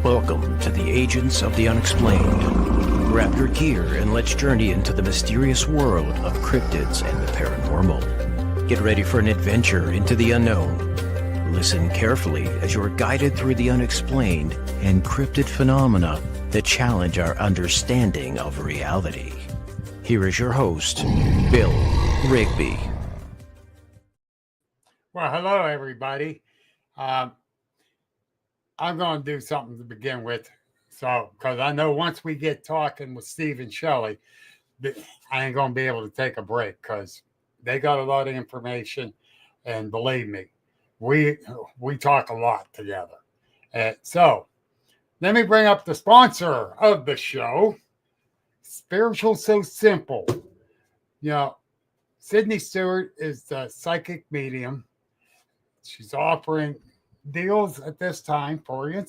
Welcome to the Agents of the Unexplained. Grab your gear and let's journey into the mysterious world of cryptids and the paranormal. Get ready for an adventure into the unknown. Listen carefully as you're guided through the unexplained and cryptid phenomena that challenge our understanding of reality. Here is your host, Bill Rigby. Well, hello, everybody. I'm going to do something to begin with. So, because I know once we get talking with Steve and Shelly, I ain't going to be able to take a break because they got a lot of information. And believe me, we talk a lot together. So, let me bring up the sponsor of the show, Spiritual So Simple. You know, Sydney Stewart is the psychic medium. She's offering deals at this time for you.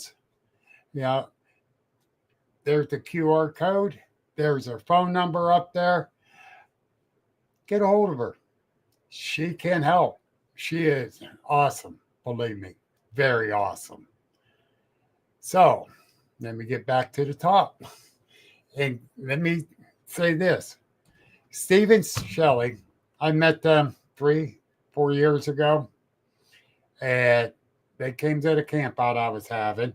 You know, there's the QR code. There's her phone number up there. Get a hold of her. She can help. She is awesome. Believe me, very awesome. So let me get back to the top. And let me say this. Steve and Shelly, I met them 3-4 years ago. And they came to the camp out I was having.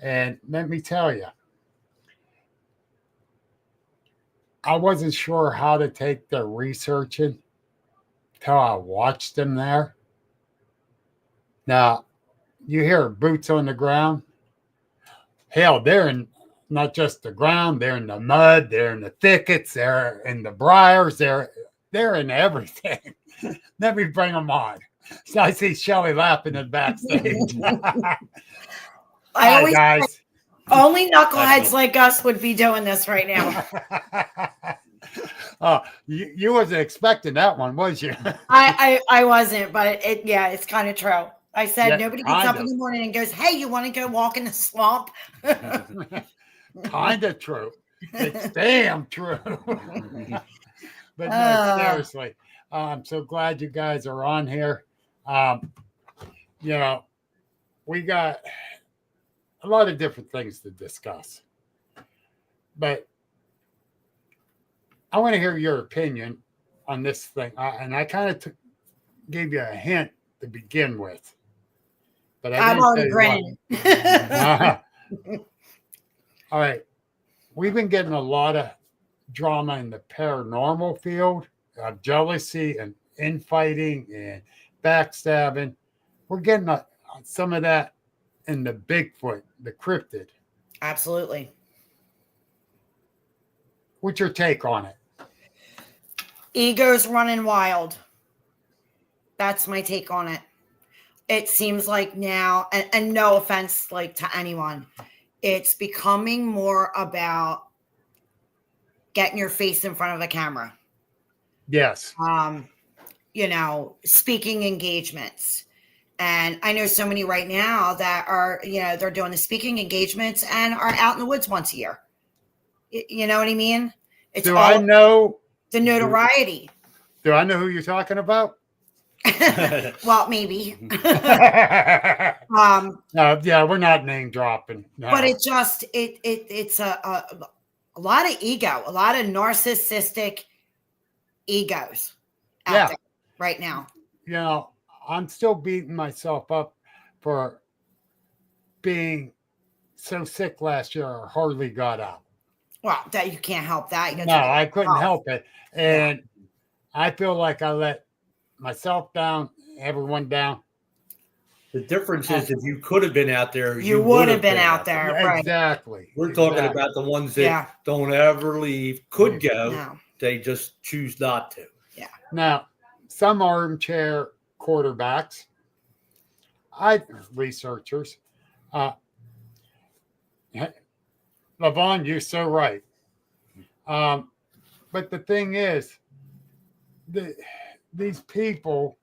And let me tell you, I wasn't sure how to take their researching until I watched them there. Now, you hear boots on the ground. Hell, they're in not just the ground, they're in the mud, they're in the thickets, they're in the briars, they're in everything. Let me bring them on. So I see Shelly laughing in backstage. Hi, guys. Only knuckleheads like us would be doing this right now. You wasn't expecting that one, was you? I wasn't, but it's kind of true. I said nobody gets up in the morning and goes, "Hey, you want to go walk in the swamp?" Kind of true. It's damn true. But no, seriously, I'm so glad you guys are on here. You know, we got a lot of different things to discuss, but I want to hear your opinion on this thing. And I kind of gave you a hint to begin with, but I'm already grinning. All right. We've been getting a lot of drama in the paranormal field of jealousy and infighting and backstabbing. We're getting some of that in the Bigfoot, the cryptid. Absolutely. What's your take on it? Ego's running wild. That's my take on it. It seems like now, and no offense like to anyone, it's becoming more about getting your face in front of the camera. Yes. You know, speaking engagements. And I know so many right now that are, they're doing the speaking engagements and are out in the woods once a year. You know what I mean? It's Do I know the notoriety? Do I know who you're talking about? Well, maybe. Yeah, we're not name dropping. No. But it's a lot of ego, a lot of narcissistic egos out there right now. You know, I'm still beating myself up for being so sick last year I hardly got out. Well, that you can't help that. No, I couldn't help it. And I feel like I let myself down, everyone down. The difference is if you could have been out there, you would have been out there. Right. Exactly. We're talking about the ones that don't ever leave, could go. No. They just choose not to. Yeah. Now, some armchair quarterbacks, researchers, Lavon, you're so right. But the thing is, these people,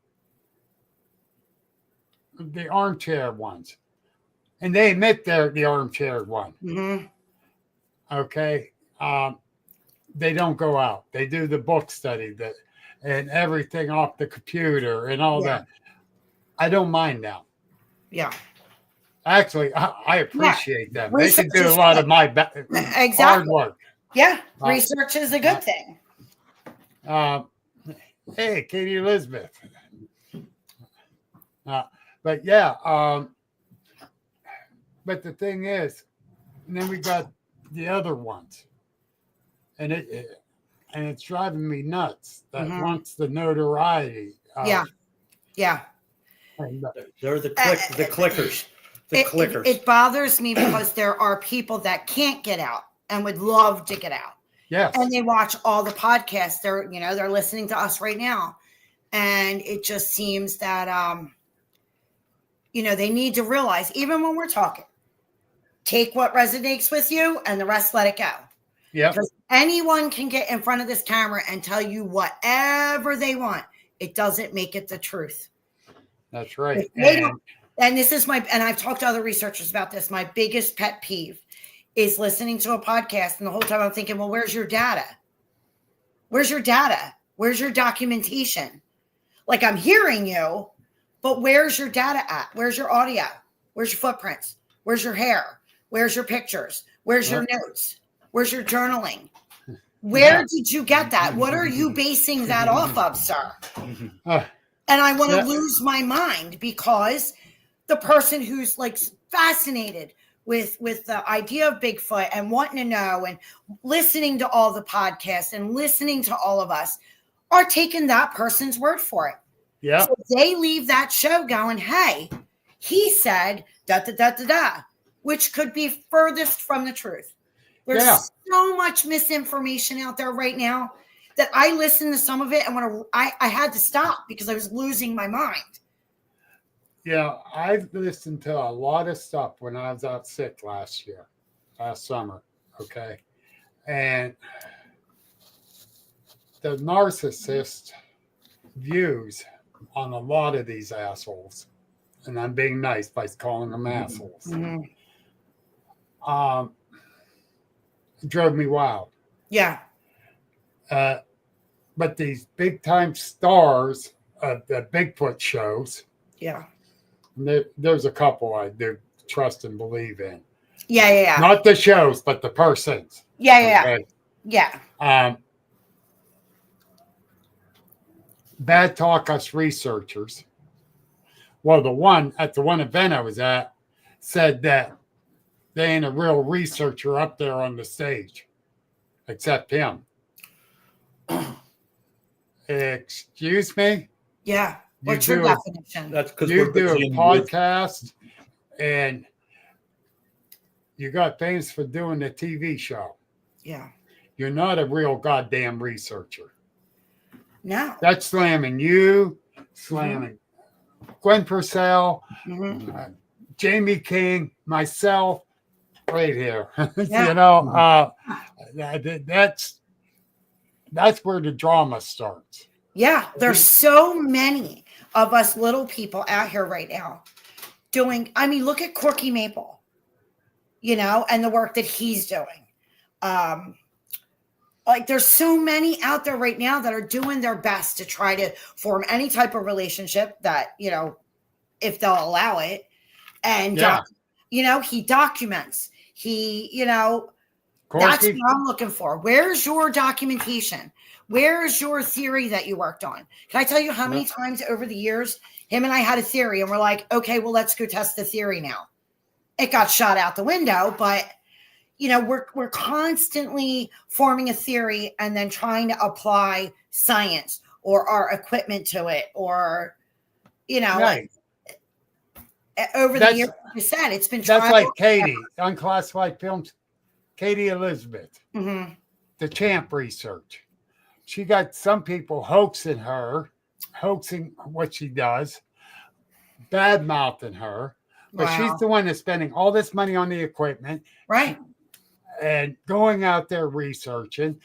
the armchair ones, and they admit they're the armchair one. Mm-hmm. Okay. They don't go out. They do the book study and everything off the computer and all that. I don't mind now. Yeah. Actually, I appreciate them. They Research can do a is lot good. of my Exactly. hard work. Yeah, research is a good thing. Hey, Katie Elizabeth. But yeah, but the thing is, and then we got the other ones, and it's driving me nuts. That wants the notoriety. Yeah. They're the clickers. Clickers. It bothers me because there are people that can't get out and would love to get out. Yes. And they watch all the podcasts. They're listening to us right now. And it just seems that, they need to realize, even when we're talking, take what resonates with you and the rest let it go. Yeah. Because anyone can get in front of this camera and tell you whatever they want. It doesn't make it the truth. That's right. And this is and I've talked to other researchers about this. My biggest pet peeve is listening to a podcast. And the whole time I'm thinking, well, where's your data? Where's your data? Where's your documentation? Like, I'm hearing you, but where's your data at? Where's your audio? Where's your footprints? Where's your hair? Where's your pictures? Where's your notes? Where's your journaling? Where did you get that? What are you basing that off of, sir? And I want to lose my mind because the person who's like fascinated with the idea of Bigfoot and wanting to know and listening to all the podcasts and listening to all of us are taking that person's word for it. Yeah. So they leave that show going, hey, he said da, which could be furthest from the truth. There's so much misinformation out there right now that I listened to some of it and I had to stop because I was losing my mind. Yeah, I've listened to a lot of stuff when I was out sick last summer. Okay. And the narcissist views on a lot of these assholes, and I'm being nice by calling them assholes, drove me wild. Yeah. But these big time stars of the Bigfoot shows, there's a couple I do trust and believe in. Yeah. Not the shows, but the persons. Yeah. Bad talk us researchers. Well, the one event I was at said that they ain't a real researcher up there on the stage, except him. Excuse me? Yeah. What's your definition? That's because you do a podcast and you got famous for doing a TV show. Yeah. You're not a real goddamn researcher. No. That's slamming you, slamming Gwen Purcell, Jamie King, myself, right here. That's where the drama starts. Yeah, there's so many of us little people out here right now doing. I mean, look at Corky Maple, and the work that he's doing. Like, there's so many out there right now that are doing their best to try to form any type of relationship that, if they'll allow it. And, he documents. That's what I'm looking for. Where's your documentation? Where's your theory that you worked on? Can I tell you how many times over the years him and I had a theory and we're like, okay, well, let's go test the theory now. It got shot out the window, but we're constantly forming a theory and then trying to apply science or our equipment to it, or over the years, like I said, it's been that's like Katie, Unclassified Films, Katie Elizabeth, the Champ Research. She got some people hoaxing what she does, bad mouthing her, but she's the one that's spending all this money on the equipment, right? And going out there researching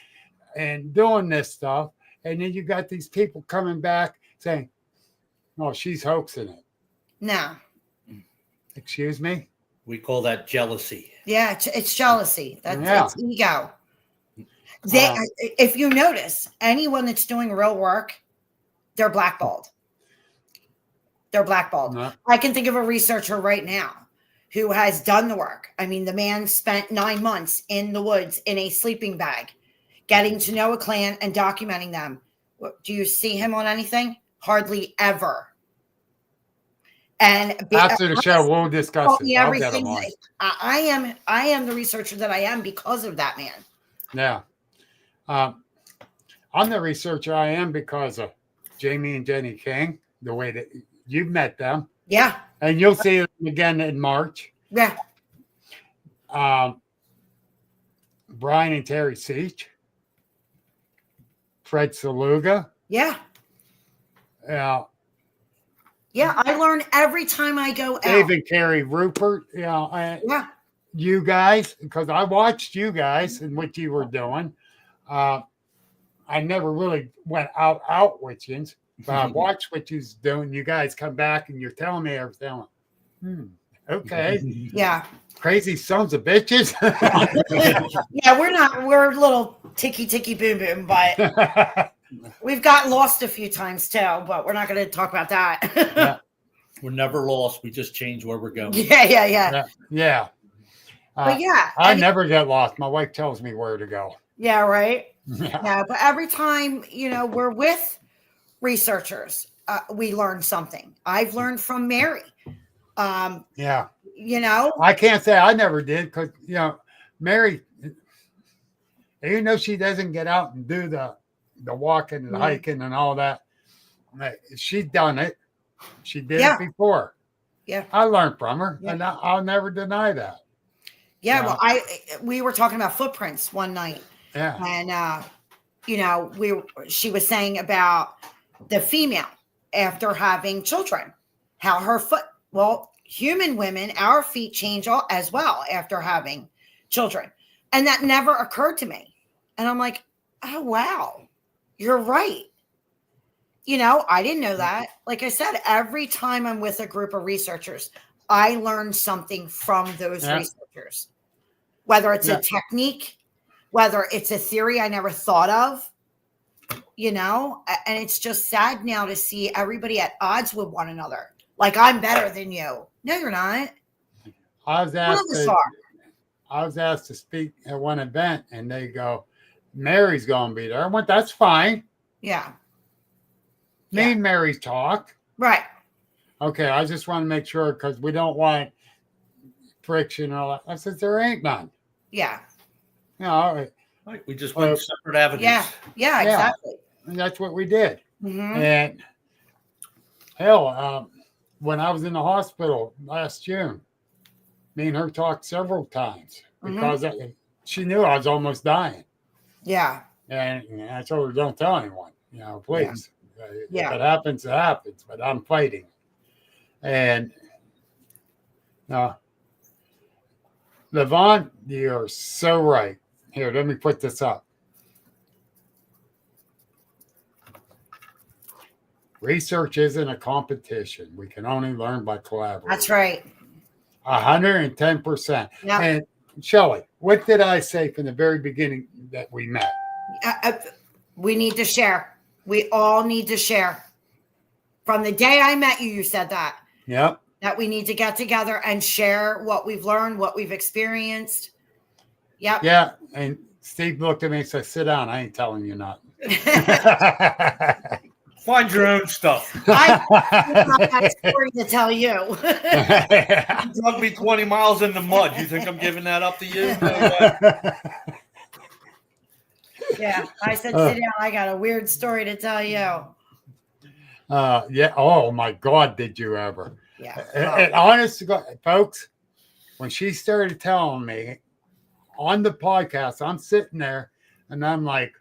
and doing this stuff, and then you got these people coming back saying, "No, she's hoaxing it." No. Excuse me? We call that jealousy. Yeah, it's jealousy. It's ego. If you notice, anyone that's doing real work, they're blackballed. No. I can think of a researcher right now who has done the work. I mean, the man spent 9 months in the woods in a sleeping bag, getting to know a clan and documenting them. Do you see him on anything? Hardly ever. And after the show, we'll discuss it. I'll get him on. I am the researcher that I am because of that man. Yeah. I'm the researcher I am because of Jamie and Jenny King, the way that you've met them. Yeah. And you'll see them again in March. Yeah. Brian and Terry Seach. Fred Saluga. Yeah. Yeah. Yeah, I learn every time I go out. Dave and Carrie Rupert. Yeah. You guys, because I watched you guys and what you were doing. I never really went out with you, but I watched what you was doing. You guys come back and you're telling me everything. Okay. Yeah. Crazy sons of bitches. Yeah, we're a little ticky boom boom, but we've gotten lost a few times too, but we're not going to talk about that. Yeah. We're never lost. We just change where we're going. Yeah. But yeah. I never get lost. My wife tells me where to go. Yeah, right. Yeah, but every time, we're with researchers, we learn something. I've learned from Mary. Yeah. I can't say I never did because, Mary, even though she doesn't get out and do the walking and the hiking and all that, she's done it. She did it before. Yeah. I learned from her, and I'll never deny that. Yeah, well, we were talking about footprints one night. Yeah. And she was saying about the female after having children, how her human women, our feet change as well after having children. And that never occurred to me. And I'm like, oh, wow, you're right. I didn't know that. Like I said, every time I'm with a group of researchers, I learn something from those researchers, whether it's a technique, whether it's a theory I never thought of, and it's just sad now to see everybody at odds with one another. Like, I'm better than you. No, you're not. I was asked to speak at one event, and they go, Mary's going to be there. I went, that's fine. Yeah. Me and Mary talk. Right. Okay, I just want to make sure because we don't want friction and all that. I said, there ain't none. Yeah. Right. We just went separate avenues. Yeah, exactly. And that's what we did. Mm-hmm. And hell, when I was in the hospital last June, me and her talked several times because she knew I was almost dying. Yeah. And I told her, don't tell anyone, please. Yeah. If it happens, it happens, but I'm fighting. And Levon, you're so right. Here, let me put this up. Research isn't a competition. We can only learn by collaborating. That's right. 110%. Yep. And Shelly, what did I say from the very beginning that we met? We need to share. We all need to share. From the day I met you, you said that. Yep. That we need to get together and share what we've learned, what we've experienced. Yep. Yeah. And Steve looked at me and said, sit down. I ain't telling you nothing. Find your own stuff. I have that story to tell you. You drug me 20 miles in the mud. You think I'm giving that up to you? No, yeah. I said, sit down. I got a weird story to tell you. Yeah. Oh, my God, did you ever? Yeah. And honest to God, folks, when she started telling me on the podcast, I'm sitting there and I'm like,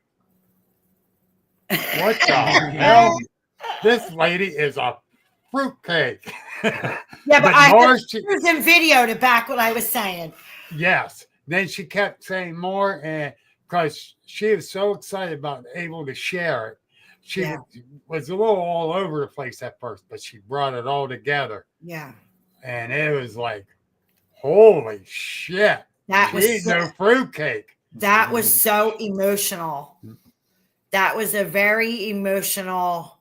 what the hell? This lady is a fruitcake. Yeah, but I was in video to back what I was saying. Yes. Then she kept saying more, and because she was so excited about able to share it. She was a little all over the place at first, but she brought it all together. Yeah. And it was like, holy shit. That was no fruitcake. That was so emotional. That was a very emotional.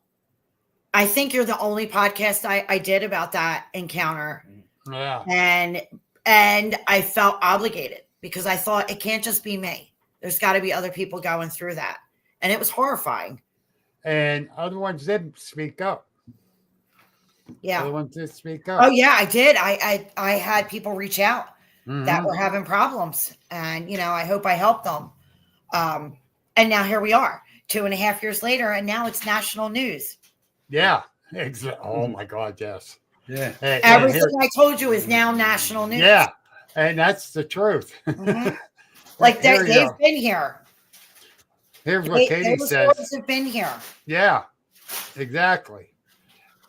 I think you're the only podcast I did about that encounter. Yeah. And And I felt obligated because I thought it can't just be me. There's got to be other people going through that. And it was horrifying. And other ones didn't speak up. Yeah. Other ones did speak up. Oh yeah, I did. I had people reach out that were having problems, and I hope I helped them. And now here we are, 2.5 years later, and now it's national news. Yeah. Oh my God, yes. Yeah. Everything I told you is now national news. Yeah. And that's the truth. Like they've been here. Here's what Katie says. Have been here. Yeah, exactly.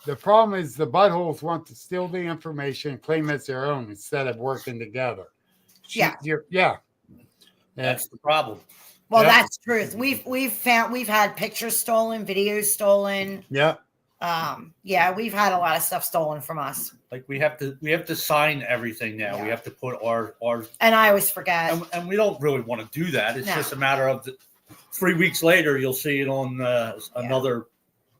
The problem is the buttholes want to steal the information and claim it's their own instead of working together. Yeah. That's the problem. Well, that's truth. We've had pictures stolen, videos stolen. Yeah. We've had a lot of stuff stolen from us. Like we have to sign everything now. Yeah. We have to put our and I always forget. And we don't really want to do that. It's just a matter of 3 weeks later, you'll see it on another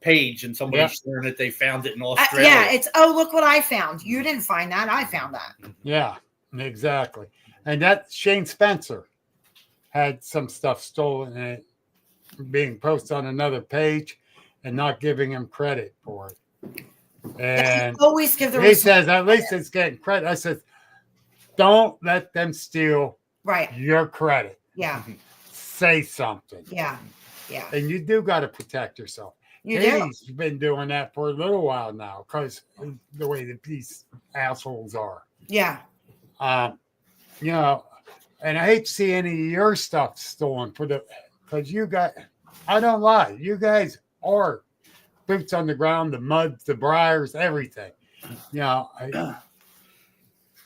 page, and somebody's sharing that they found it in Australia. It's look what I found. You didn't find that. I found that. Yeah, exactly. And that Shane Spencer had some stuff stolen and being posted on another page and not giving him credit for it. And always give the he says at least it's getting credit. I said, don't let them steal your credit. Yeah. Say something. Yeah. Yeah. And you do got to protect yourself. Katie's been doing that for a little while now because the way that these assholes are. Yeah. And I hate to see any of your stuff stolen because I don't lie. You guys are boots on the ground, the mud, the briars, everything. And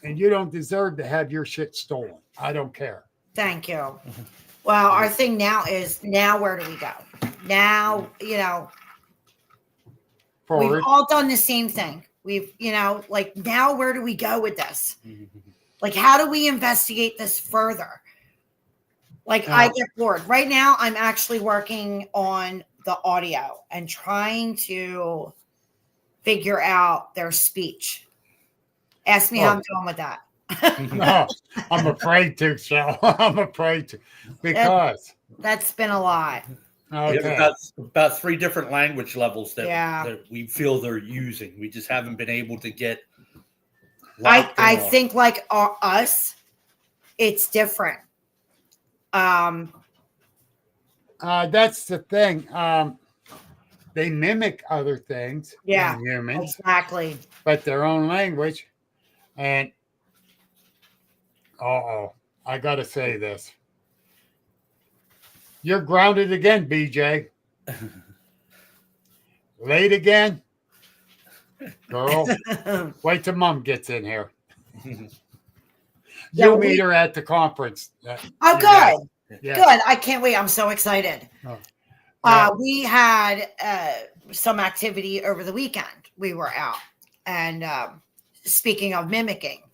you don't deserve to have your shit stolen. I don't care. Thank you. Well, our thing now is where do we go? Now, Forward. We've all done the same thing. We've, now where do we go with this? Like, how do we investigate this further? Like, I get bored. Right now, I'm actually working on the audio and trying to figure out their speech. Ask me how I'm doing with that. No, I'm afraid to, Shell. I'm afraid to. Because. That's been a lot. Okay. We have about 3 different language levels that we feel they're using. We just haven't been able to get. I think like us, it's different. That's the thing. They mimic other things. Yeah, humans, exactly. But their own language. And I gotta say this. You're grounded again, BJ. Late again? Girl, wait till Mom gets in here. You'll meet her at the conference. Good. Yeah. Good. I can't wait. I'm so excited. We had some activity over the weekend. We were out. And speaking of mimicking,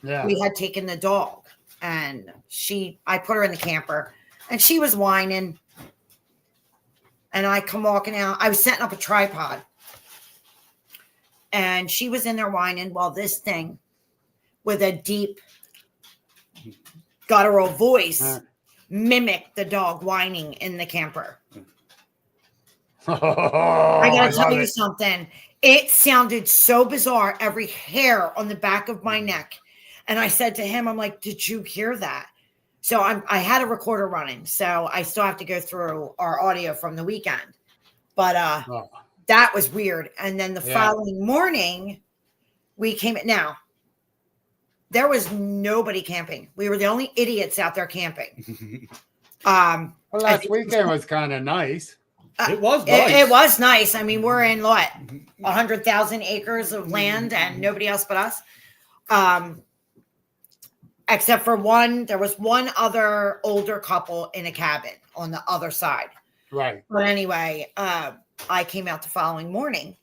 we had taken the dog. And I put her in the camper. And she was whining. And I come walking out. I was setting up a tripod. And she was in there whining. Well, this thing with a deep guttural voice mimicked the dog whining in the camper. I got to tell you something. It sounded so bizarre. Every hair on the back of my neck. And I said to him, I'm like, did you hear that? So I had a recorder running, so I still have to go through our audio from the weekend. But that was weird. And then the following morning, we came. Now, there was nobody camping. We were the only idiots out there camping. Well, last weekend was kind of nice. It was nice. It was nice. I mean, we're in 100,000 acres of land and nobody else but us. Except for there was one other older couple in a cabin on the other side. Right. But anyway, I came out the following morning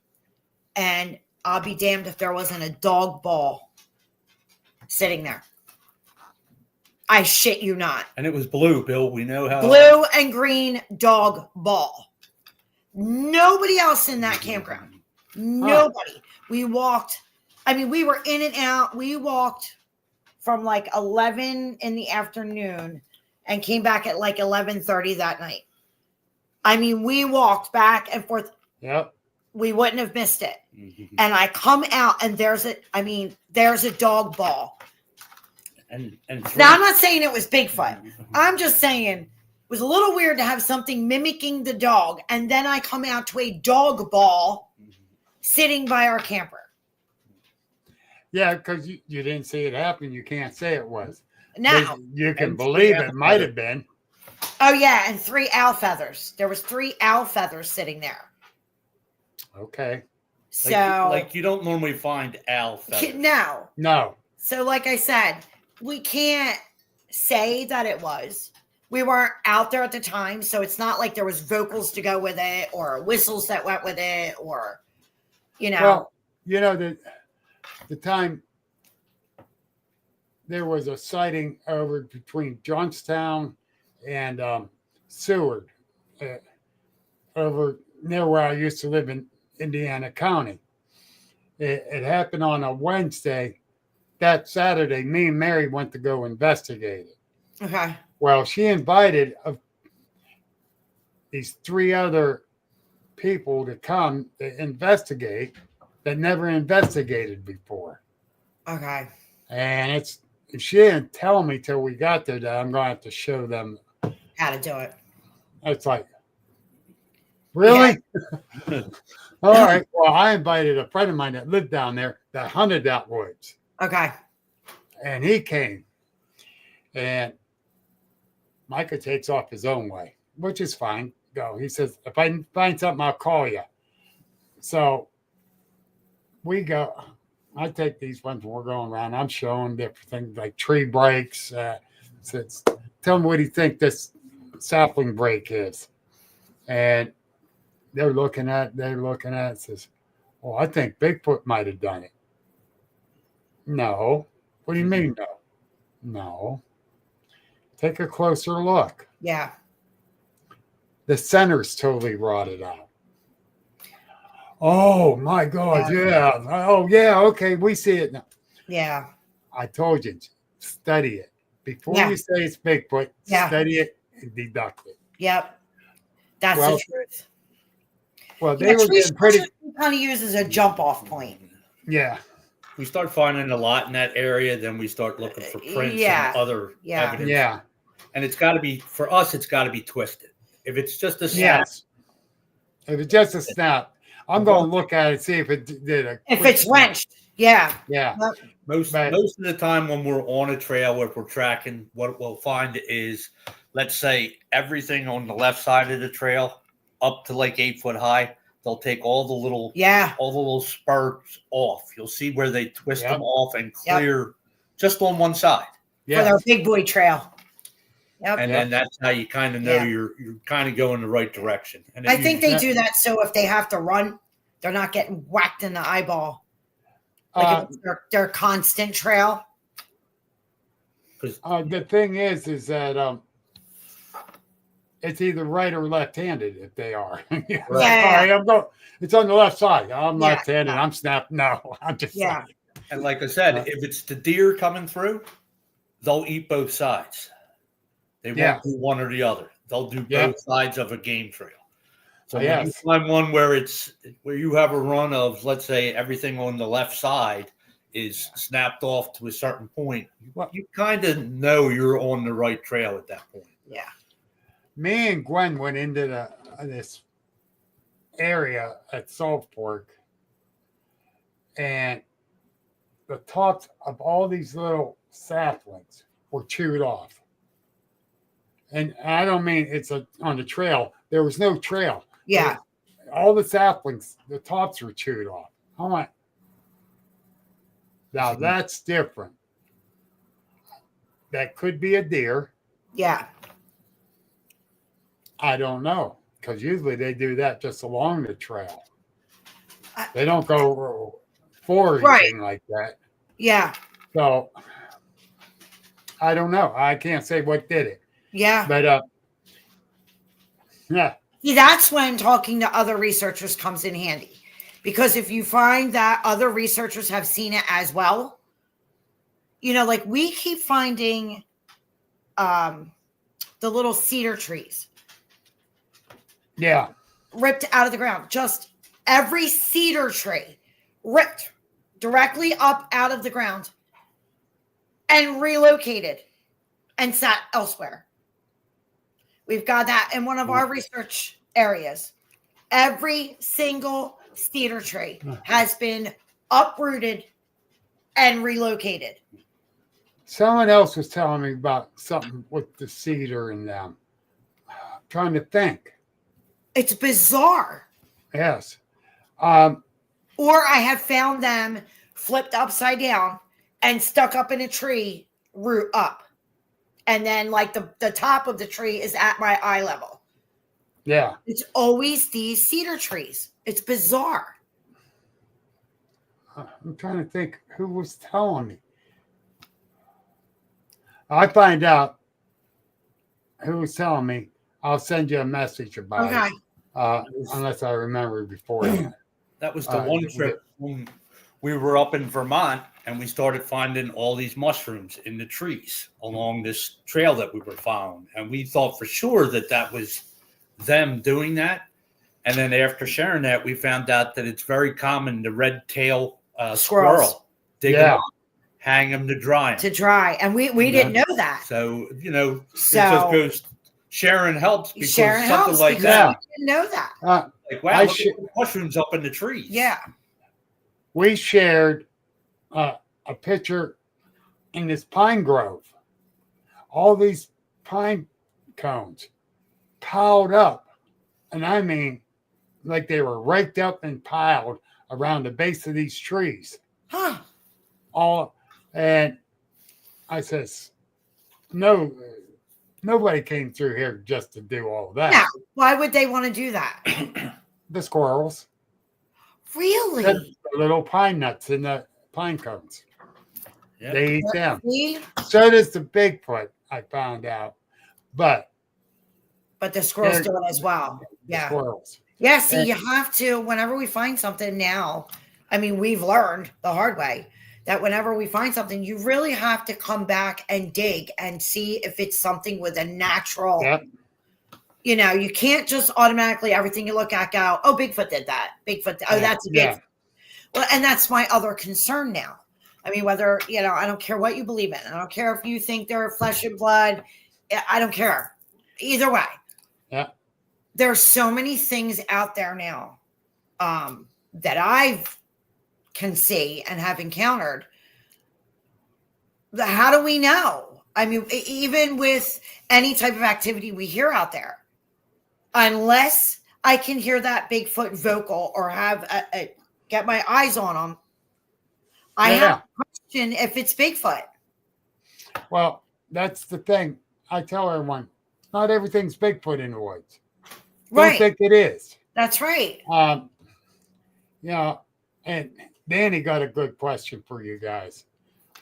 and I'll be damned if there wasn't a dog ball sitting there. I shit you not. And it was blue, Bill. We know how. Blue and green dog ball. Nobody else in that campground. Nobody. We walked. I mean, we were in and out. We walked from like 11 in the afternoon and came back at like 11:30 that night. I mean, we walked back and forth. Yep. We wouldn't have missed it. And I come out and there's a dog ball. And Now, I'm not saying it was Bigfoot. I'm just saying it was a little weird to have something mimicking the dog. And then I come out to a dog ball sitting by our camper. Yeah, because you didn't see it happen. You can't say it was. Now, you can believe it might have been. Oh, yeah. And 3 owl feathers. There was 3 owl feathers sitting there. Okay. So, like you don't normally find owl feathers. No. So, like I said, we can't say that it was. We weren't out there at the time, so it's not like there was vocals to go with it or whistles that went with it or, Well, the time there was a sighting over between Johnstown and Seward, over near where I used to live in Indiana County. It happened on a Wednesday. That Saturday, me and Mary went to go investigate it. Okay. Well, she invited these 3 other people to come to investigate that never investigated before. Okay. And she didn't tell me till we got there that I'm going to have to show them How to do it. It's like, really? Yeah. All right. Well, I invited a friend of mine that lived down there that hunted that woods. Okay. And he came. And Micah takes off his own way, which is fine. Go. He says, if I find something, I'll call you. So we go. I take these ones when we're going around. I'm showing different things like tree breaks. Says, tell me what do you think this sapling break is? And they're looking at it. Says, well, I think Bigfoot might have done it. No. What do you mean, no? No. Take a closer look. Yeah. The center's totally rotted out. Oh, my God. Yeah. Oh, yeah. Okay. We see it now. Yeah. I told you, study it. Before you say it's Bigfoot, study it and deduct it. Yep. That's the truth. Well, they were getting pretty. Kind of used as a jump off point. Yeah. We start finding a lot in that area, then we start looking for prints and other evidence. Yeah. And it's got to be, for us, it's got to be twisted. If it's just a snap. Yes. If it's just a snap, I'm going to look at it, see if it did if it's wrenched. Yeah. Yeah. Most of the time when we're on a trail, if we're tracking, what we'll find is, let's say everything on the left side of the trail up to like 8 foot high, they'll take all the little spurs off. You'll see where they twist them off and clear just on one side. For their big boy trail. Yep. And then that's how you kind of know you're kind of going the right direction. And I think they do that so if they have to run, they're not getting whacked in the eyeball. Like their constant trail. The thing is that it's either right or left-handed if they are. All right, I'm going. It's on the left side. I'm left-handed. I'm snapped. No, I'm just saying. And like I said, if it's the deer coming through, they'll eat both sides. They won't do one or the other. They'll do both sides of a game trail. So when you find one where you have a run of, let's say, everything on the left side is snapped off to a certain point, you kind of know you're on the right trail at that point. Yeah. Me and Gwen went into this area at Salt Fork, and the tops of all these little saplings were chewed off. And I don't mean it's on the trail. There was no trail. Yeah. All the saplings, the tops were chewed off. I'm like, now that's different. That could be a deer. Yeah. I don't know, because usually they do that just along the trail. They don't go foraging like that. Yeah. So I don't know. I can't say what did it. Yeah. But See, that's when talking to other researchers comes in handy. Because if you find that other researchers have seen it as well, like we keep finding the little cedar trees. Yeah. Ripped out of the ground. Just every cedar tree ripped directly up out of the ground and relocated and sat elsewhere. We've got that in one of our research areas. Every single cedar tree has been uprooted and relocated. Someone else was telling me about something with the cedar and them. I'm trying to think. It's bizarre. Yes. Or I have found them flipped upside down and stuck up in a tree, root up. And then like the top of the tree is at my eye level. Yeah. It's always these cedar trees. It's bizarre. I'm trying to think who was telling me. I find out who was telling me. I'll send you a message about it. Unless I remember beforehand. That was the one trip when we were up in Vermont and we started finding all these mushrooms in the trees along this trail that we were following. And we thought for sure that was them doing that. And then after sharing that, we found out that it's very common, the red tail squirrel. Dig them up, hang them to dry. And we didn't know that. So, it just goes, sharing helps because something like that. We didn't know that. Like, wow, look at the mushrooms up in the trees. Yeah. We shared a picture in this pine grove. All these pine cones piled up. And I mean, like they were raked up and piled around the base of these trees. Huh. And I says, no, nobody came through here just to do all that. Yeah. Why would they want to do that? The squirrels. Really? The little pine nuts in the pine cones. Yep. They eat them. So does the Bigfoot, I found out. But the squirrels do it as well. Yeah. Squirrels. Yeah, see, you have to, whenever we find something now, I mean, we've learned the hard way that whenever we find something, you really have to come back and dig and see if it's something with a natural, you can't just automatically, everything you look at go, oh, Bigfoot did that. That's a Bigfoot. Well, and that's my other concern now. I mean, whether, I don't care what you believe in. I don't care if you think they're flesh and blood. I don't care. Either way. Yeah. There's so many things out there now that I can see and have encountered. How do we know? I mean, even with any type of activity we hear out there, unless I can hear that Bigfoot vocal or have get my eyes on them, I have a question if it's Bigfoot. Well, that's the thing. I tell everyone, not everything's Bigfoot in the woods. Don't think it is. That's right. And Danny got a good question for you guys.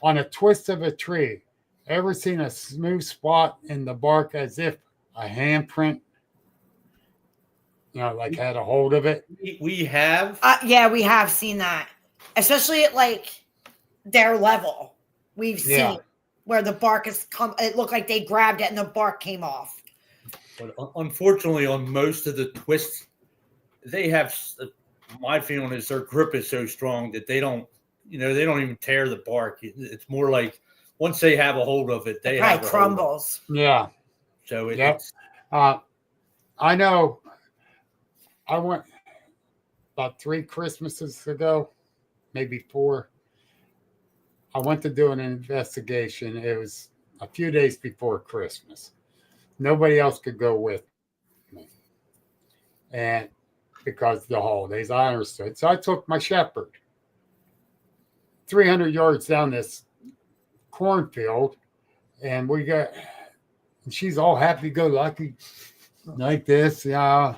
On a twist of a tree, ever seen a smooth spot in the bark as if a handprint, like had a hold of it? We have. Yeah, we have seen that, especially at like their level. We've seen where the bark has come. It looked like they grabbed it and the bark came off. But unfortunately, on most of the twists, they have. My feeling is their grip is so strong that they don't even tear the bark. It's more like once they have a hold of it, they have crumbles. Yeah. So it's. I know. I went about 3 Christmases ago, maybe 4. I went to do an investigation. It was a few days before Christmas. Nobody else could go with me. And because of the holidays, I understood. So I took my shepherd 300 yards down this cornfield, and she's all happy-go-lucky like this. As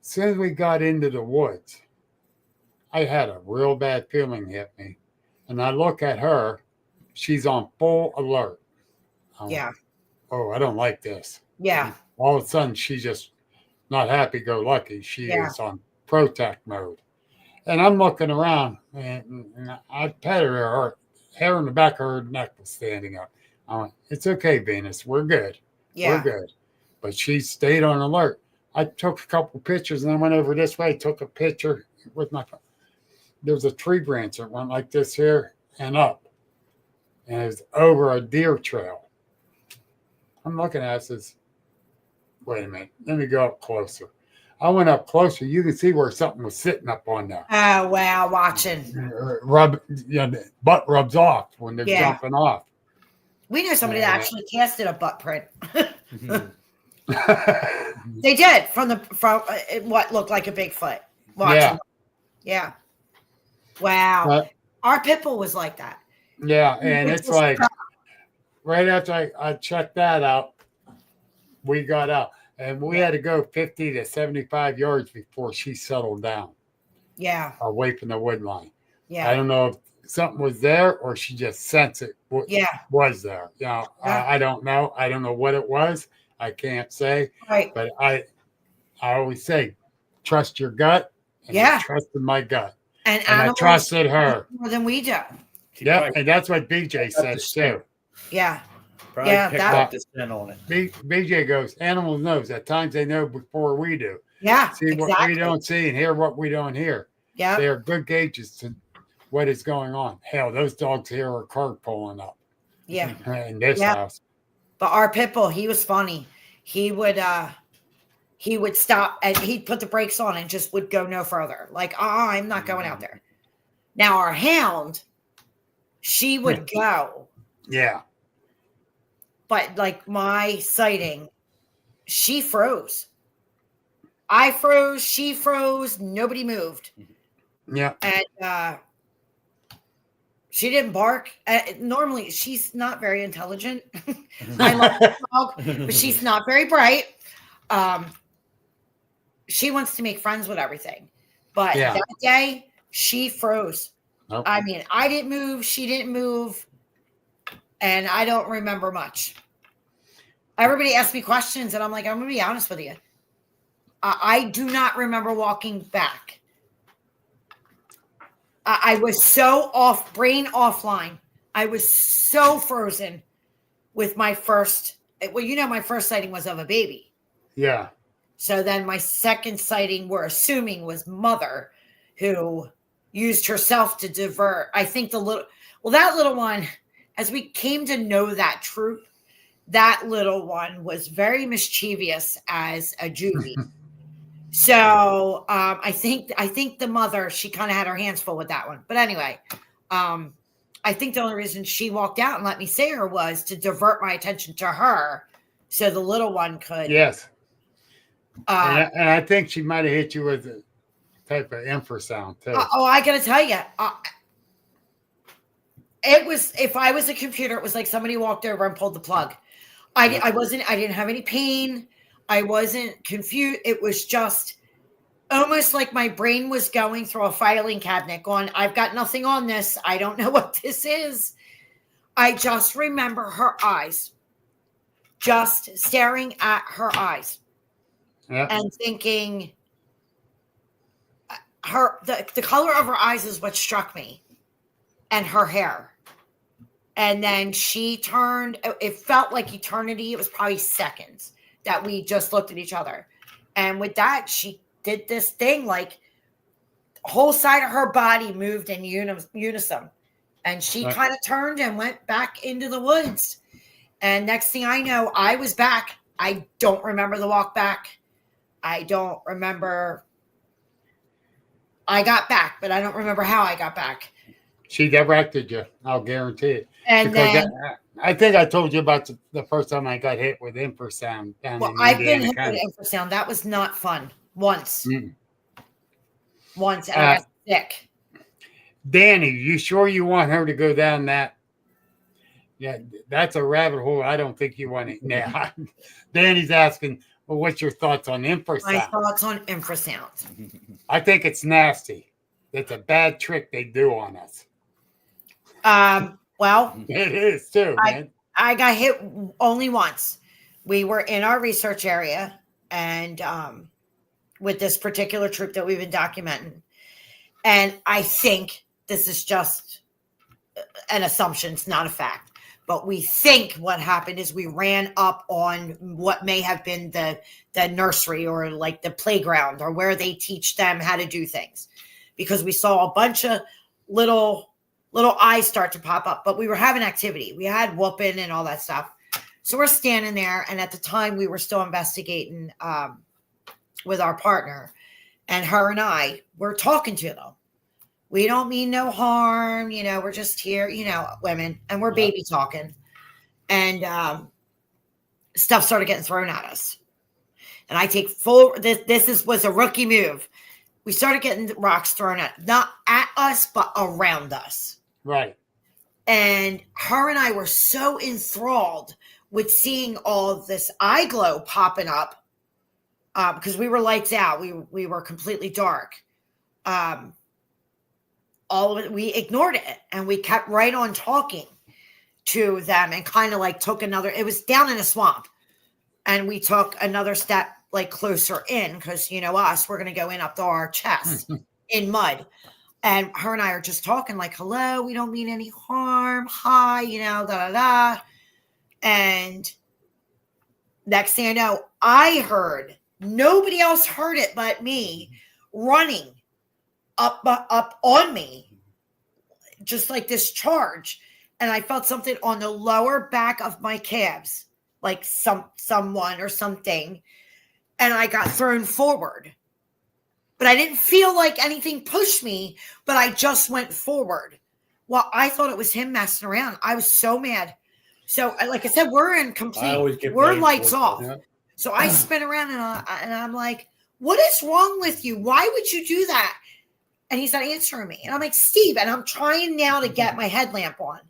soon as we got into the woods, I had a real bad feeling hit me. And I look at her, she's on full alert. Oh, I don't like this. Yeah. All of a sudden, she's just not happy-go-lucky. She is on protect mode. And I'm looking around, and I petted her hair on the back of her neck was standing up. I went, it's okay, Venus. We're good. Yeah. We're good. But she stayed on alert. I took a couple pictures and I went over this way, took a picture with my phone. There was a tree branch that went like this here and up. And it was over a deer trail. I'm looking at it, says, wait a minute, let me go up closer. I went up closer. You can see where something was sitting up on there. Oh, wow, watching. Butt rubs off when they're Yeah. jumping off. We know somebody that actually casted a butt print. Mhm. They did from what looked like a Bigfoot. Watching. Yeah. Wow. Our pit bull was like that. Yeah, and it's like right after I checked that out, we got out. And we had to go 50 to 75 yards before she settled down. Yeah. Away from the wood line. Yeah. I don't know if something was there or she just sensed it was there. You know, Yeah. I don't know. I don't know what it was. I can't say. Right. But I always say, trust your gut. And Yeah. I trusted my gut. And I trusted her. more than we do. Yeah, and that's what BJ says too. Yeah. Probably Yeah, picked that- up the scent on it. BJ goes, animals knows. At times they know before we do. Yeah. See what we don't see and hear what we don't hear. Yeah. They are good gauges to what is going on. Hell, those dogs here are cart pulling up Yeah. in this house. But our pit bull, he was funny. He would stop and he'd put the brakes on and just would go no further. Like, I'm not going out there. Now our hound, she would go. Yeah. But like my sighting, she froze. I froze, she froze, nobody moved. Yeah. And she didn't bark. Normally, she's not very intelligent. I love the dog, but she's not very bright. She wants to make friends with everything. But that day, she froze. Nope. I mean, I didn't move. She didn't move. And I don't remember much. Everybody asked me questions, and I'm like, I'm going to be honest with you. I do not remember walking back. I was so brain offline. I was so frozen with my first. Well, my first sighting was of a baby. Yeah. So then my second sighting, we're assuming, was mother, who used herself to divert. I think that little one, as we came to know that truth, that little one was very mischievous as a Judy. So I think the mother, she kind of had her hands full with that one. But anyway, I think the only reason she walked out and let me see her was to divert my attention to her, so the little one could. Yes. And I think she might have hit you with a type of infrasound too. I gotta tell you, it was, if I was a computer, it was like somebody walked over and pulled the plug. I didn't have any pain. I wasn't confused. It was just almost like my brain was going through a filing cabinet going, I've got nothing on this. I don't know what this is. I just remember her eyes, just staring at her eyes and thinking the color of her eyes is what struck me, and her hair. And then she turned, it felt like eternity. It was probably seconds that we just looked at each other. And with that, she did this thing, like the whole side of her body moved in unison. And she kind of turned and went back into the woods. And next thing I know, I was back. I don't remember the walk back. I don't remember. I got back, but I don't remember how I got back. She directed you. I'll guarantee it. And then I think I told you about the first time I got hit with infrasound down in I've been Indiana hit with infrasound. That was not fun. Once. Mm. Once, and I got sick. Danny, you sure you want her to go down that? Yeah, that's a rabbit hole. I don't think you want it now. Danny's asking, well, what's your thoughts on infrasound? My thoughts on infrasound. I think it's nasty. It's a bad trick they do on us. Well, It is too, man. I got hit only once. We were in our research area, and with this particular troop that we've been documenting. And I think this is just an assumption. It's not a fact. But we think what happened is we ran up on what may have been the nursery or like the playground or where they teach them how to do things, because we saw a bunch of little eyes start to pop up. But we were having activity. We had whooping and all that stuff. So we're standing there, and at the time we were still investigating with our partner, and her and I were talking to them. We don't mean no harm, we're just here, women, and we're baby talking. And stuff started getting thrown at us. And I take full, was a rookie move. We started getting rocks thrown not at us, but around us. Right. And her and I were so enthralled with seeing all of this eye glow popping up, because we were lights out. We were completely dark. All of it, we ignored it, and we kept right on talking to them, and kind of like took another, it was down in a swamp, and we took another step like closer in, because us, we're going to go in up to our chest in mud. And her and I are just talking like, hello, we don't mean any harm. Hi, da da da. And next thing I know, I heard, nobody else heard it but me, running up on me, just like this charge. And I felt something on the lower back of my calves, like someone or something. And I got thrown forward. But I didn't feel like anything pushed me, but I just went forward. Well, I thought it was him messing around. I was so mad. So like I said, we're in complete, we're lights off. Yeah. So I spin around and I'm like, what is wrong with you? Why would you do that? And he's not answering me. And I'm like, Steve, and I'm trying now to get my headlamp on.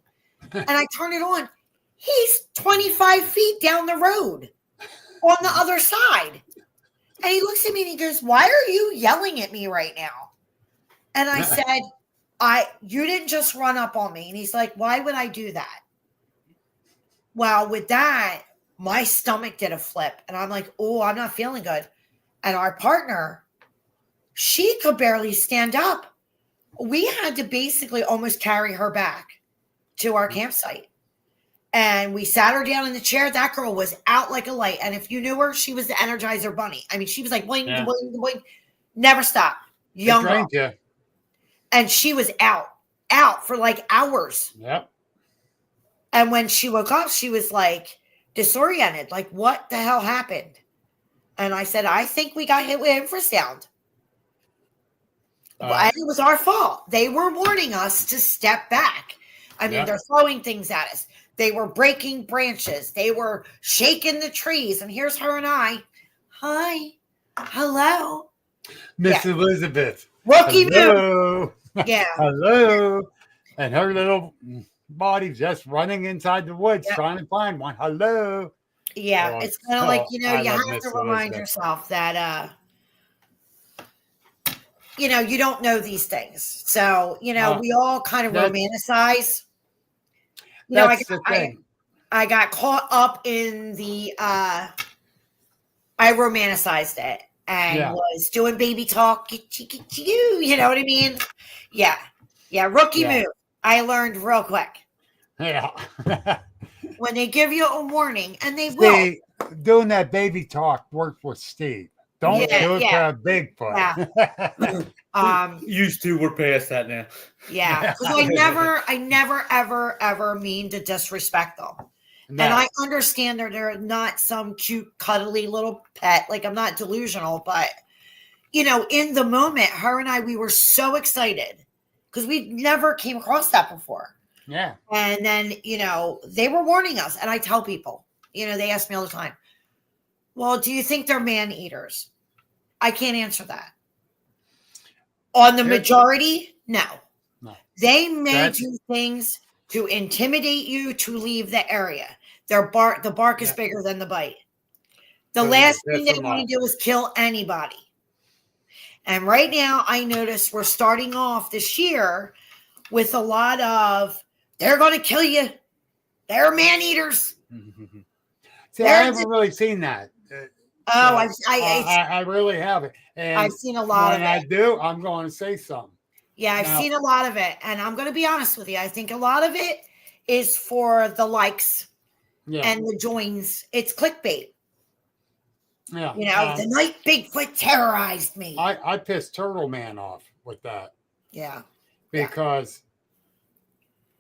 And I turn it on. He's 25 feet down the road on the other side. And he looks at me and he goes, why are you yelling at me right now? And I said, you didn't just run up on me. And he's like, why would I do that? Well, with that, my stomach did a flip. And I'm like, oh, I'm not feeling good. And our partner, she could barely stand up. We had to basically almost carry her back to our campsite. And we sat her down in the chair. That girl was out like a light. And if you knew her, she was the Energizer Bunny. I mean, she was like, boing, boing, boing, never stopped. Young girl. You. And she was out for like hours. Yep. And when she woke up, she was like disoriented. Like, what the hell happened? And I said, I think we got hit with infrasound. And it was our fault. They were warning us to step back. I mean, they're throwing things at us. They were breaking branches. They were shaking the trees. And here's her and I. Hi. Hello. Miss Elizabeth. Rookie move. Yeah. Hello. And her little body just running inside the woods trying to find one. Hello. Yeah. It's kind of like, you have to remind yourself that, you don't know these things. So, we all kind of romanticize. I got caught up in the, I romanticized it and was doing baby talk. You know what I mean? Yeah. Yeah. Rookie move. I learned real quick. Yeah. When they give you a warning, and they will. Doing that baby talk worked with Steve. Don't do it to Bigfoot. Yeah. Used to, we're past that now. Yeah. I never, ever, ever mean to disrespect them. No. And I understand they're not some cute, cuddly little pet. Like, I'm not delusional, but, in the moment, her and I, we were so excited because we never came across that before. Yeah. And then, they were warning us. And I tell people, they ask me all the time, well, do you think they're man eaters? I can't answer that. On the majority, no. They may do things to intimidate you to leave the area. The bark is bigger than the bite. The last thing they want to do is kill anybody. And right now, I notice we're starting off this year with a lot of, they're going to kill you. They're man eaters. See, I haven't really seen that. I really haven't. And I've seen a lot of it. When I do, I'm going to say something. Yeah, I've seen a lot of it. And I'm going to be honest with you. I think a lot of it is for the likes and the joins. It's clickbait. Yeah. The night Bigfoot terrorized me. I pissed Turtle Man off with that. Yeah. Because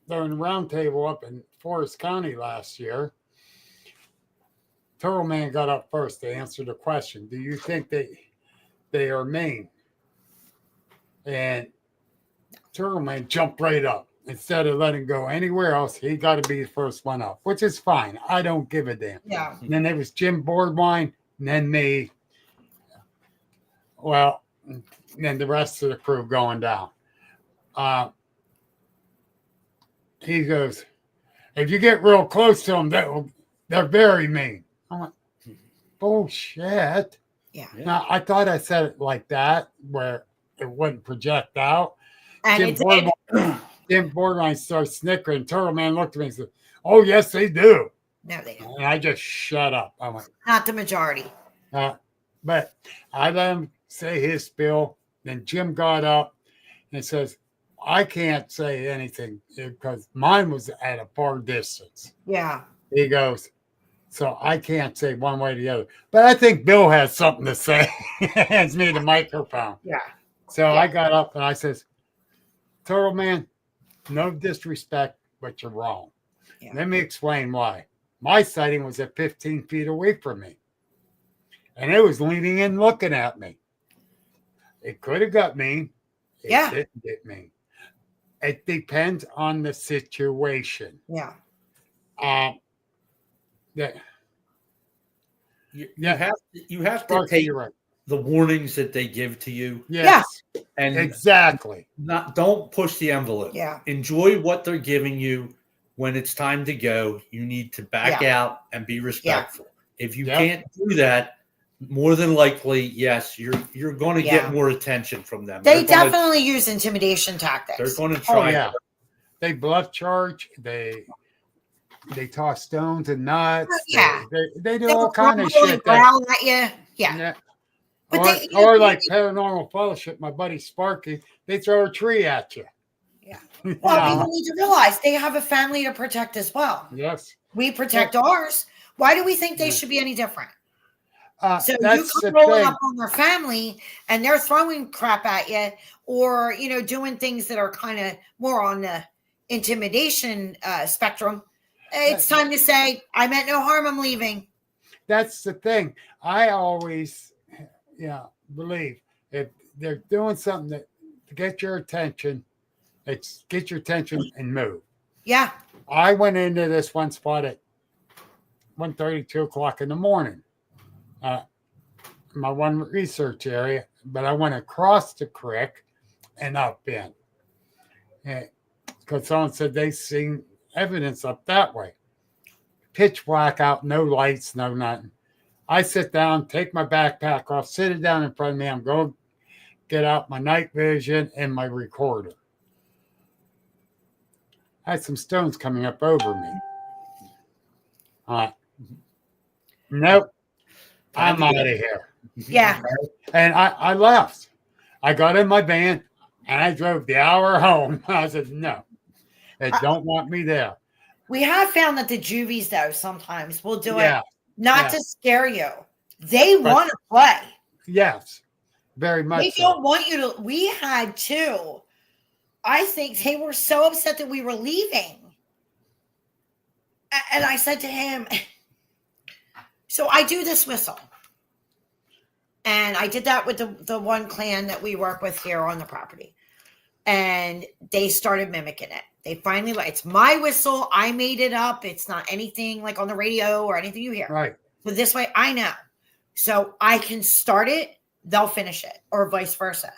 during the round table up in Forest County last year, Turtle Man got up first to answer the question. Do you think they are Maine? And Turtle Man jumped right up. Instead of letting go anywhere else, he got to be the first one up, which is fine. I don't give a damn. Yeah. And then there was Jim Boardwine, and then me. Well, and then the rest of the crew going down. He goes, if you get real close to them, they're very mean. I'm like, bullshit. Yeah. Now, I thought I said it like that, where it wouldn't project out. And Jim Borderline starts snickering. Turtle Man looked at me and said, oh, yes, they do. No, they don't. And I just shut up. I'm like, not the majority. But I let him say his spiel. Then Jim got up and says, I can't say anything because mine was at a far distance. Yeah. He goes, so I can't say one way or the other. But I think Bill has something to say. Hands me the microphone. Yeah. So I got up and I says, Turtle Man, no disrespect, but you're wrong. Yeah. Let me explain why. My sighting was at 15 feet away from me. And it was leaning in looking at me. It could have got me. It didn't get me. It depends on the situation. Yeah. You have to take the warnings that they give to you. Yes. Yeah. And exactly. Don't push the envelope. Yeah. Enjoy what they're giving you. When it's time to go, you need to back out and be respectful. If you can't do that, more than likely, yes, you're going to get more attention from them. They definitely use intimidation tactics. They're going to try. Oh, yeah. They bluff charge. They toss stones and nuts. Yeah. They do all kind of shit. Growl at you. Yeah. But or like Paranormal Fellowship, my buddy Sparky, they throw a tree at you. Yeah. Well, people need to realize they have a family to protect as well. Yes. We protect ours. Why do we think they should be any different? So you come rolling up on their family and they're throwing crap at you or, doing things that are kind of more on the intimidation spectrum. It's time to say, I meant no harm. I'm leaving. That's the thing. I always, believe if they're doing something to get your attention, it's get your attention and move. Yeah. I went into this one spot at 1:30, 2 o'clock in the morning. My one research area, but I went across the creek and up in. Because someone said they seen evidence up that way. Pitch black out, no lights, no nothing. I sit down, take my backpack off, sit it down in front of me. I'm going to get out my night vision and my recorder. I had some stones coming up over me. Nope. I'm out of here. Yeah. And I left. I got in my van and I drove the hour home. I said, no, they don't want me there. We have found that the juvies, though, sometimes will do it not to scare you. They want to play. Yes, very much. They don't want you to. We had two. I think they were so upset that we were leaving. And I said to him, so I do this whistle. And I did that with the one clan that we work with here on the property. And they started mimicking it. They finally, it's my whistle. I made it up. It's not anything like on the radio or anything you hear. Right. So this way I know. So I can start it, they'll finish it, or vice versa.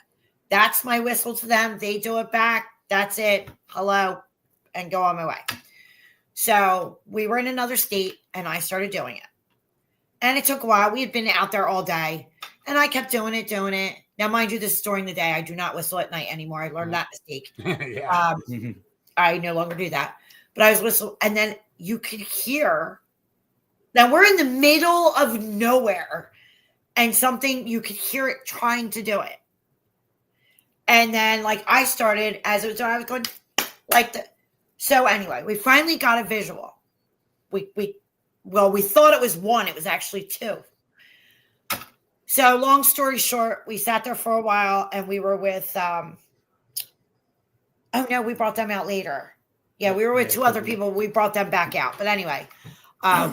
That's my whistle to them. They do it back. That's it. Hello. And go on my way. So we were in another state and I started doing it. And it took a while. We had been out there all day. And I kept doing it. Now, mind you, this is during the day. I do not whistle at night anymore. I learned that mistake. I no longer do that. But I was whistling. And then you could hear. Now, we're in the middle of nowhere. And you could hear it trying to do it. And then like I started as it was, I was going like the. So anyway, we finally got a visual. We thought it was one. It was actually two. So long story short, we sat there for a while, and we were with. Oh no, we brought them out later. Yeah, we were with two other people. We brought them back out. But anyway,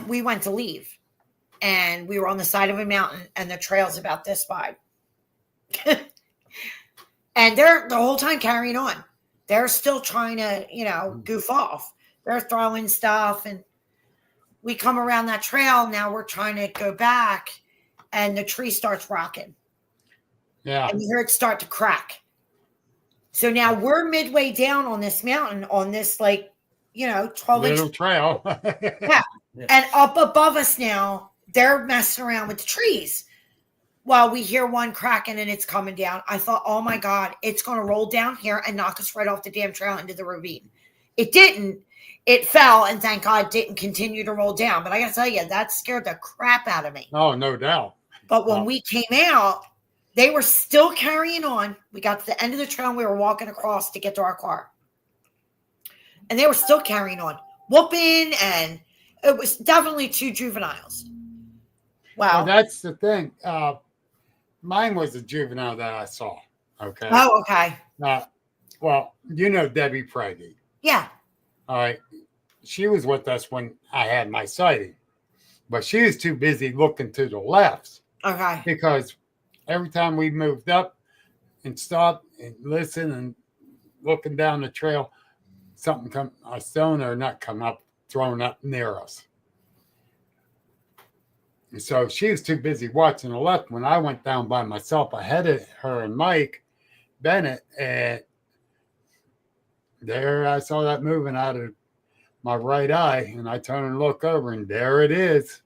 we went to leave, and we were on the side of a mountain, and the trail's about this wide. And they're the whole time carrying on. They're still trying to, goof off. They're throwing stuff, and we come around that trail. Now we're trying to go back, and the tree starts rocking. Yeah. And you hear it start to crack. So now we're midway down on this mountain, on this 12-inch little trail. Yeah. And up above us now, they're messing around with the trees. Well, we hear one cracking and it's coming down. I thought, oh my God, it's going to roll down here and knock us right off the damn trail into the ravine. It didn't. It fell, and thank God it didn't continue to roll down. But I got to tell you, that scared the crap out of me. Oh, no doubt. But when we came out, they were still carrying on. We got to the end of the trail and we were walking across to get to our car. And they were still carrying on, whooping, and it was definitely two juveniles. Wow. Well, that's the thing. Mine was a juvenile that I saw. Okay. Oh, okay. Well, Debbie Prady. Yeah. All right. She was with us when I had my sighting, but she was too busy looking to the left. Okay. Because every time we moved up and stopped and listened and looking down the trail, a stone or nut thrown up near us. And so she was too busy watching the left when I went down by myself ahead of her and Mike Bennett. And there I saw that moving out of my right eye. And I turned and looked over, and there it is.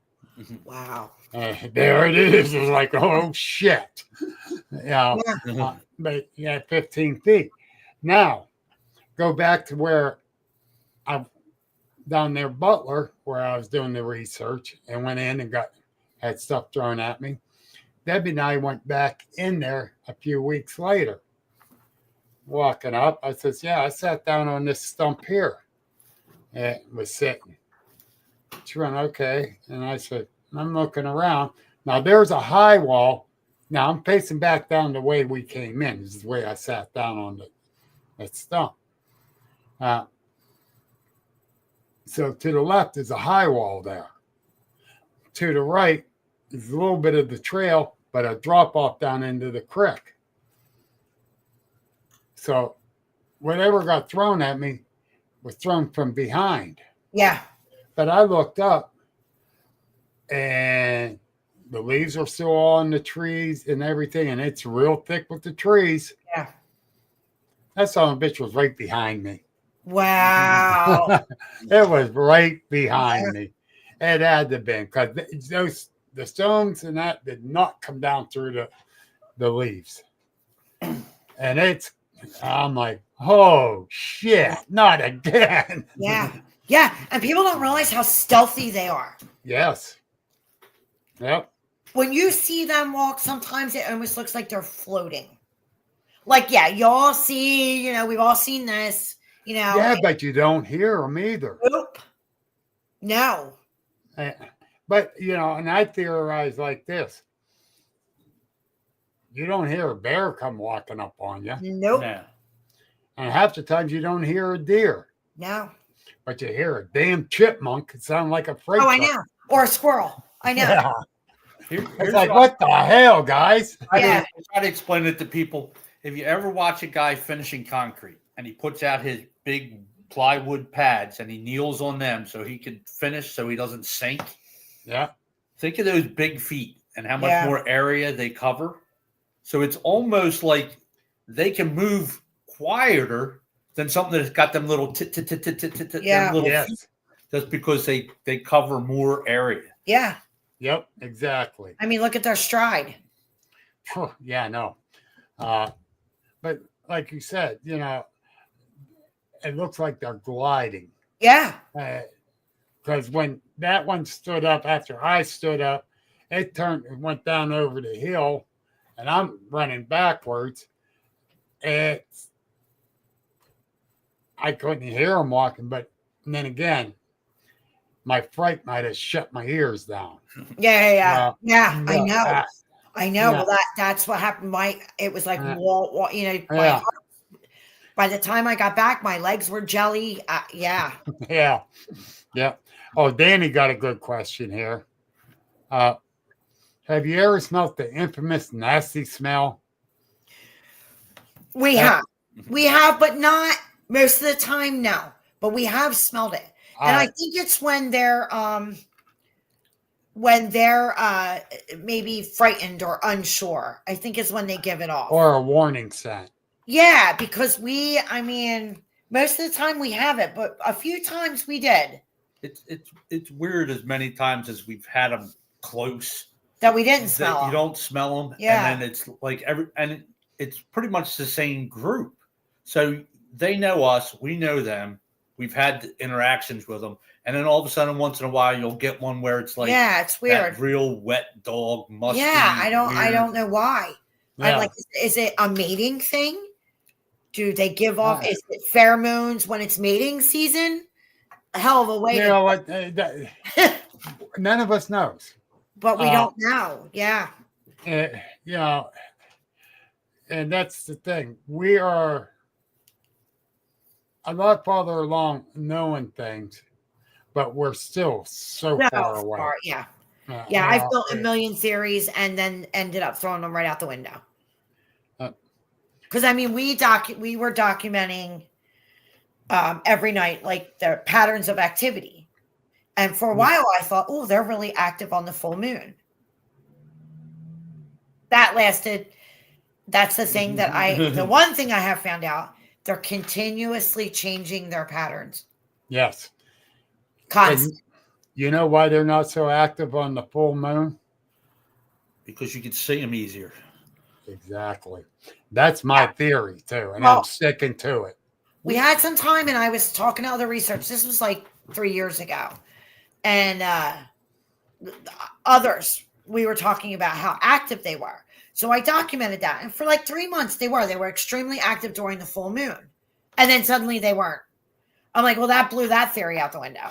Wow. There it is. It's like, oh, shit. But 15 feet. Now, go back to where I down there, Butler, where I was doing the research and went in and had stuff thrown at me. Debbie and I went back in there a few weeks later. Walking up, I says, yeah, I sat down on this stump here and was sitting. She went, okay. And I said, I'm looking around. Now there's a high wall. Now I'm facing back down the way we came in. This is the way I sat down on that stump. So to the left is a high wall there. To the right is a little bit of the trail, but a drop off down into the creek. So whatever got thrown at me was thrown from behind. Yeah. But I looked up, and the leaves are still on the trees and everything, and it's real thick with the trees. Yeah. That son of a bitch was right behind me. Wow. It was right behind me. It had to be, because the stones and that did not come down through the leaves. And I'm like, oh shit, not again. Yeah. Yeah. And people don't realize how stealthy they are. Yes. Yep. When you see them walk, sometimes it almost looks like they're floating. Like, yeah, y'all see, we've all seen this, Yeah, but you don't hear them either. Nope. No. But, and I theorize like this. You don't hear a bear come walking up on you. Nope. No. And half the times you don't hear a deer. No. But you hear a damn chipmunk. It sounds like a freight I truck. know. Or a squirrel. I know. Yeah. Here's It's like, what the hell, guys? Yeah. I try to explain it to people. If you ever watch a guy finishing concrete and he puts out his big plywood pads and he kneels on them so he can finish so he doesn't sink. Yeah. Think of those big feet and how much more area they cover. So it's almost like they can move quieter than something that's got them little feet, just because they cover more area. Yeah. Yep, exactly. I mean, look at their stride. Yeah, no. But like you said, it looks like they're gliding. Yeah. Because when that one stood up, after I stood up, it went down over the hill, and I'm running backwards. I couldn't hear them walking, but then again, my fright might have shut my ears down. Yeah. I know. I know. Yeah. Well, that's what happened. It was like wall, my heart, by the time I got back, my legs were jelly. Yeah. Yeah. Oh, Danny got a good question here. Have you ever smelled the infamous nasty smell? We have, but not most of the time. No, but we have smelled it, and I think it's when they're maybe frightened or unsure. I think is when they give it off, or a warning scent. Yeah, because most of the time we have it, but a few times we did. It's weird as many times as we've had them close that we didn't smell them. You don't smell them, yeah. And then it's like it's pretty much the same group. So they know us, we know them, we've had interactions with them, and then all of a sudden, once in a while, you'll get one where it's like, it's weird, that real wet dog, musty. Yeah, I don't know why. Yeah. I'm like, is it a mating thing? Do they give off? Is it pheromones when it's mating season? A hell of a way. You know what? None of us knows. But we don't know. Yeah. You know, and that's the thing. We are a lot farther along knowing things, but we're still so far away. Yeah. I've built a million theories and then ended up throwing them right out the window. Because we were documenting every night, like the patterns of activity. And for a while I thought, oh, they're really active on the full moon. That's the thing the one thing I have found out, they're continuously changing their patterns. Yes. Constant. You know why they're not so active on the full moon? Because you can see them easier. Exactly. That's my theory too, and I'm sticking to it. We had some time, and I was talking to other research. This was like 3 years ago, and others. We were talking about how active they were. So I documented that, and for like 3 months, they were extremely active during the full moon, and then suddenly they weren't. I'm like, well, that blew that theory out the window.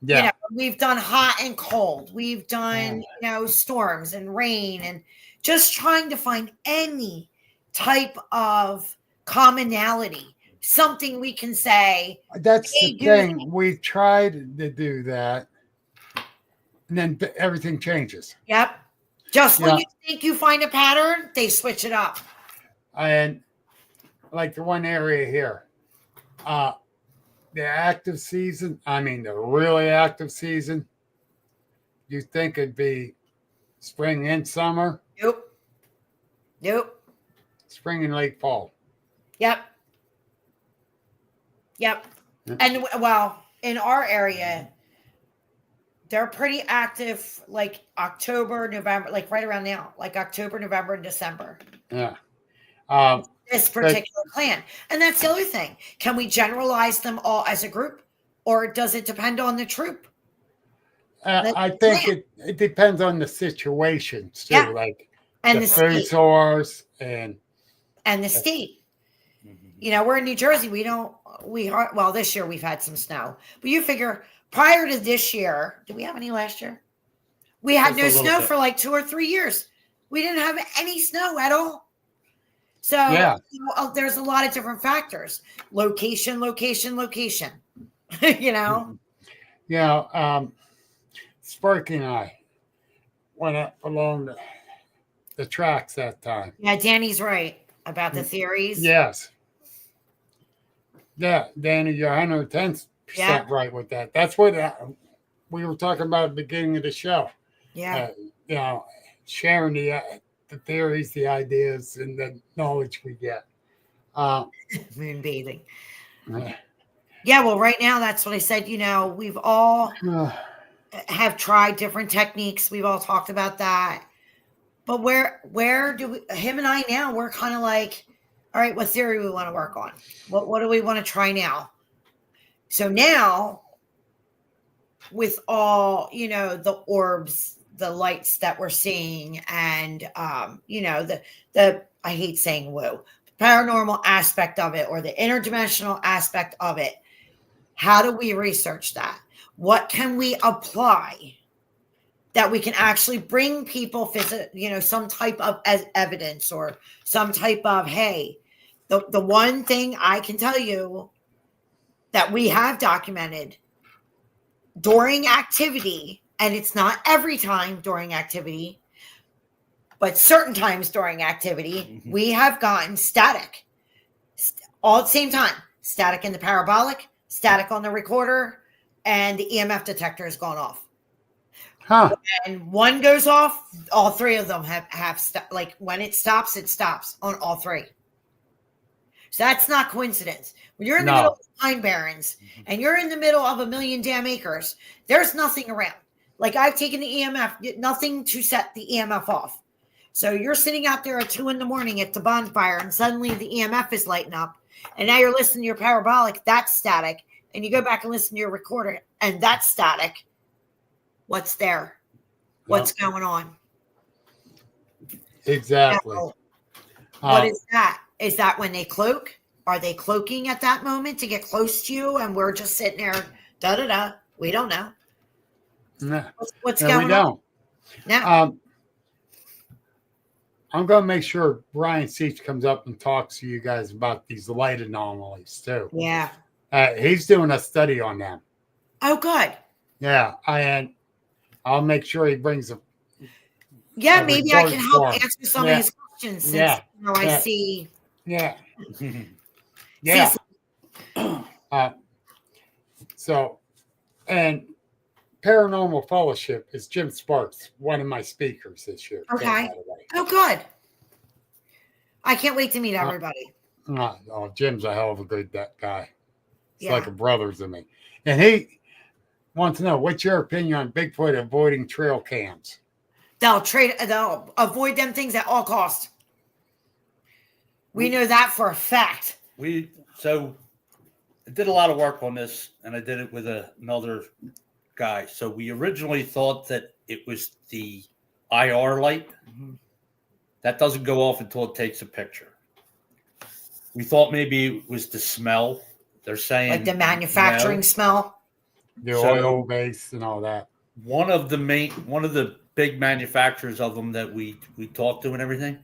Yeah, we've done hot and cold. We've done storms and rain, and just trying to find any type of commonality, something we can say. That's the thing. We tried to do that, and then everything changes. Yep. Just when you think you find a pattern, they switch it up. And like the one area here, the active season, the really active season, you think it'd be spring and summer? Nope. Spring and late fall. Yep. And in our area, they're pretty active like October, November, like right around now, like October, November, and December. Yeah. This particular clan. And that's the other thing. Can we generalize them all as a group, or does it depend on the troop? I think it depends on the situation too, and the food source and the state. We're in New Jersey. This year we've had some snow, but you figure prior to this year, did we have any last year? We had no snow for like 2 or 3 years. We didn't have any snow at all. So there's a lot of different factors. Location. Sparky and I went up along the tracks that time. Yeah, Danny's right about the theories. Yes. Yeah, Danny, you're 110% right with that. That's what we were talking about at the beginning of the show. Yeah. Sharing the theories, the ideas, and the knowledge we get. Moon bathing. Yeah, well, right now, that's what I said. We've all have tried different techniques. We've all talked about that. But where do him and I now, we're kind of like, all right, what theory we want to work on? What do we want to try now? So now, with all, the orbs, the lights that we're seeing, and, the I hate saying woo, paranormal aspect of it or the interdimensional aspect of it, how do we research that? What can we apply that we can actually bring people, some type of evidence or some type of, hey, the one thing I can tell you that we have documented during activity, and it's not every time during activity, but certain times during activity, we have gotten static all at the same time. Static in the parabolic, static on the recorder, and the EMF detector has gone off. Huh. And one goes off, all three of them have like when it stops on all three. So that's not coincidence. When you're in the middle of the Pine Barrens and you're in the middle of a million damn acres, there's nothing around. Like I've taken the EMF, nothing to set the EMF off. So you're sitting out there at 2 a.m. at the bonfire and suddenly the EMF is lighting up. And now you're listening to your parabolic, that's static. And you go back and listen to your recorder and that's static. What's there? What's going on? Exactly. Now, what is that? Is that when they cloak? Are they cloaking at that moment to get close to you? And we're just sitting there, da-da-da. We don't know. No. What's No, going we don't. on? Now, I'm going to make sure Brian Seach comes up and talks to you guys about these light anomalies too. yeah. He's doing a study on them. Oh, good. Yeah, and I'll make sure he brings a. Yeah, a maybe I report can help for him. answer some of his questions since I see. Yeah. Yeah. So, and Paranormal Fellowship is Jim Sparks, one of my speakers this year. Okay. By the way. Oh, good. I can't wait to meet everybody. Jim's a hell of a good guy. He's Yeah. like a brother to me. And he wants to know, what's your opinion on Bigfoot avoiding trail cams? They'll avoid them things at all costs. We know that for a fact. So I did a lot of work on this, and I did it with another guy. So we originally thought that it was the IR light. That doesn't go off until it takes a picture. We thought maybe it was the smell. They're saying Like the manufacturing smell. The oil base and all that. One of the big manufacturers of them that we talked to and everything,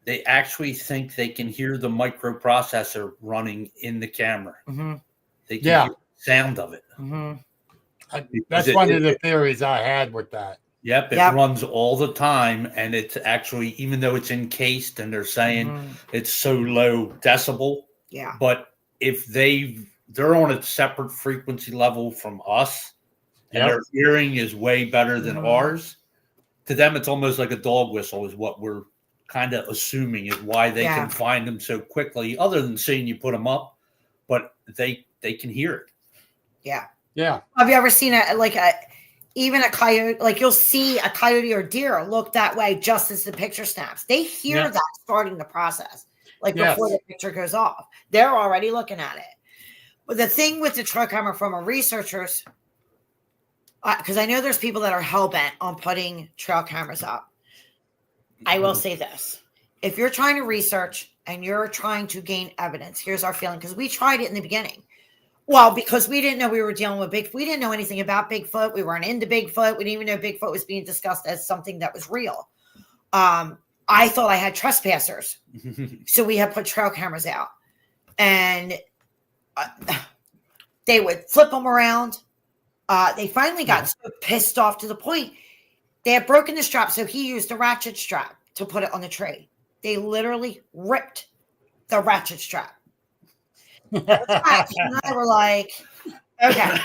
they actually think they can hear the microprocessor running in the camera. They can hear the sound of it. That's one of the theories I had with that. Yep, it runs all the time, and it's actually, even though it's encased and they're saying it's so low decibel, but if they're on a separate frequency level from us, and their hearing is way better than ours, to them it's almost like a dog whistle is what we're kind of assuming is why they can find them so quickly, other than seeing you put them up, but they can hear it. Yeah. Have you ever seen even a coyote? Like you'll see a coyote or deer look that way just as the picture snaps. They hear that starting the process, before the picture goes off. They're already looking at it. But the thing with the trail camera from a researcher's, because I know there's people that are hell-bent on putting trail cameras up. I will say this. If you're trying to research and you're trying to gain evidence, here's our feeling, because we tried it in the beginning. Well, because we didn't know we were dealing with Bigfoot. We didn't know anything about Bigfoot. We weren't into Bigfoot. We didn't even know Bigfoot was being discussed as something that was real. I thought I had trespassers. So we had put trail cameras out. And they would flip them around. They finally got so pissed off to the point they had broken the strap. So he used a ratchet strap to put it on the tree. They literally ripped the ratchet strap. And I were like, okay.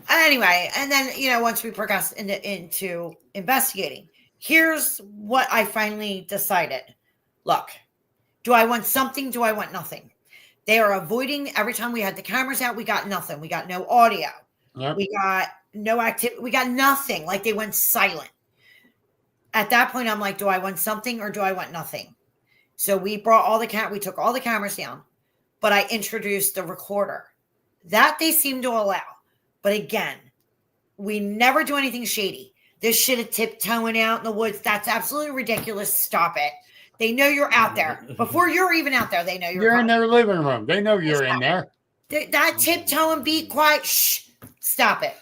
Anyway, and then once we progressed into investigating, here's what I finally decided. Look, do I want something? Do I want nothing? They are avoiding. Every time we had the cameras out, we got nothing. We got no audio. Yep. We got no activity. We got nothing. Like they went silent. At that point, I'm like, do I want something or do I want nothing? So we brought we took all the cameras down, but I introduced the recorder. That they seem to allow. But again, we never do anything shady. This shit of tiptoeing out in the woods, that's absolutely ridiculous. Stop it. They know you're out there. Before you're even out there, they know you're in their living room. They know you're in there. That tiptoeing, be quiet. Shh. Stop it.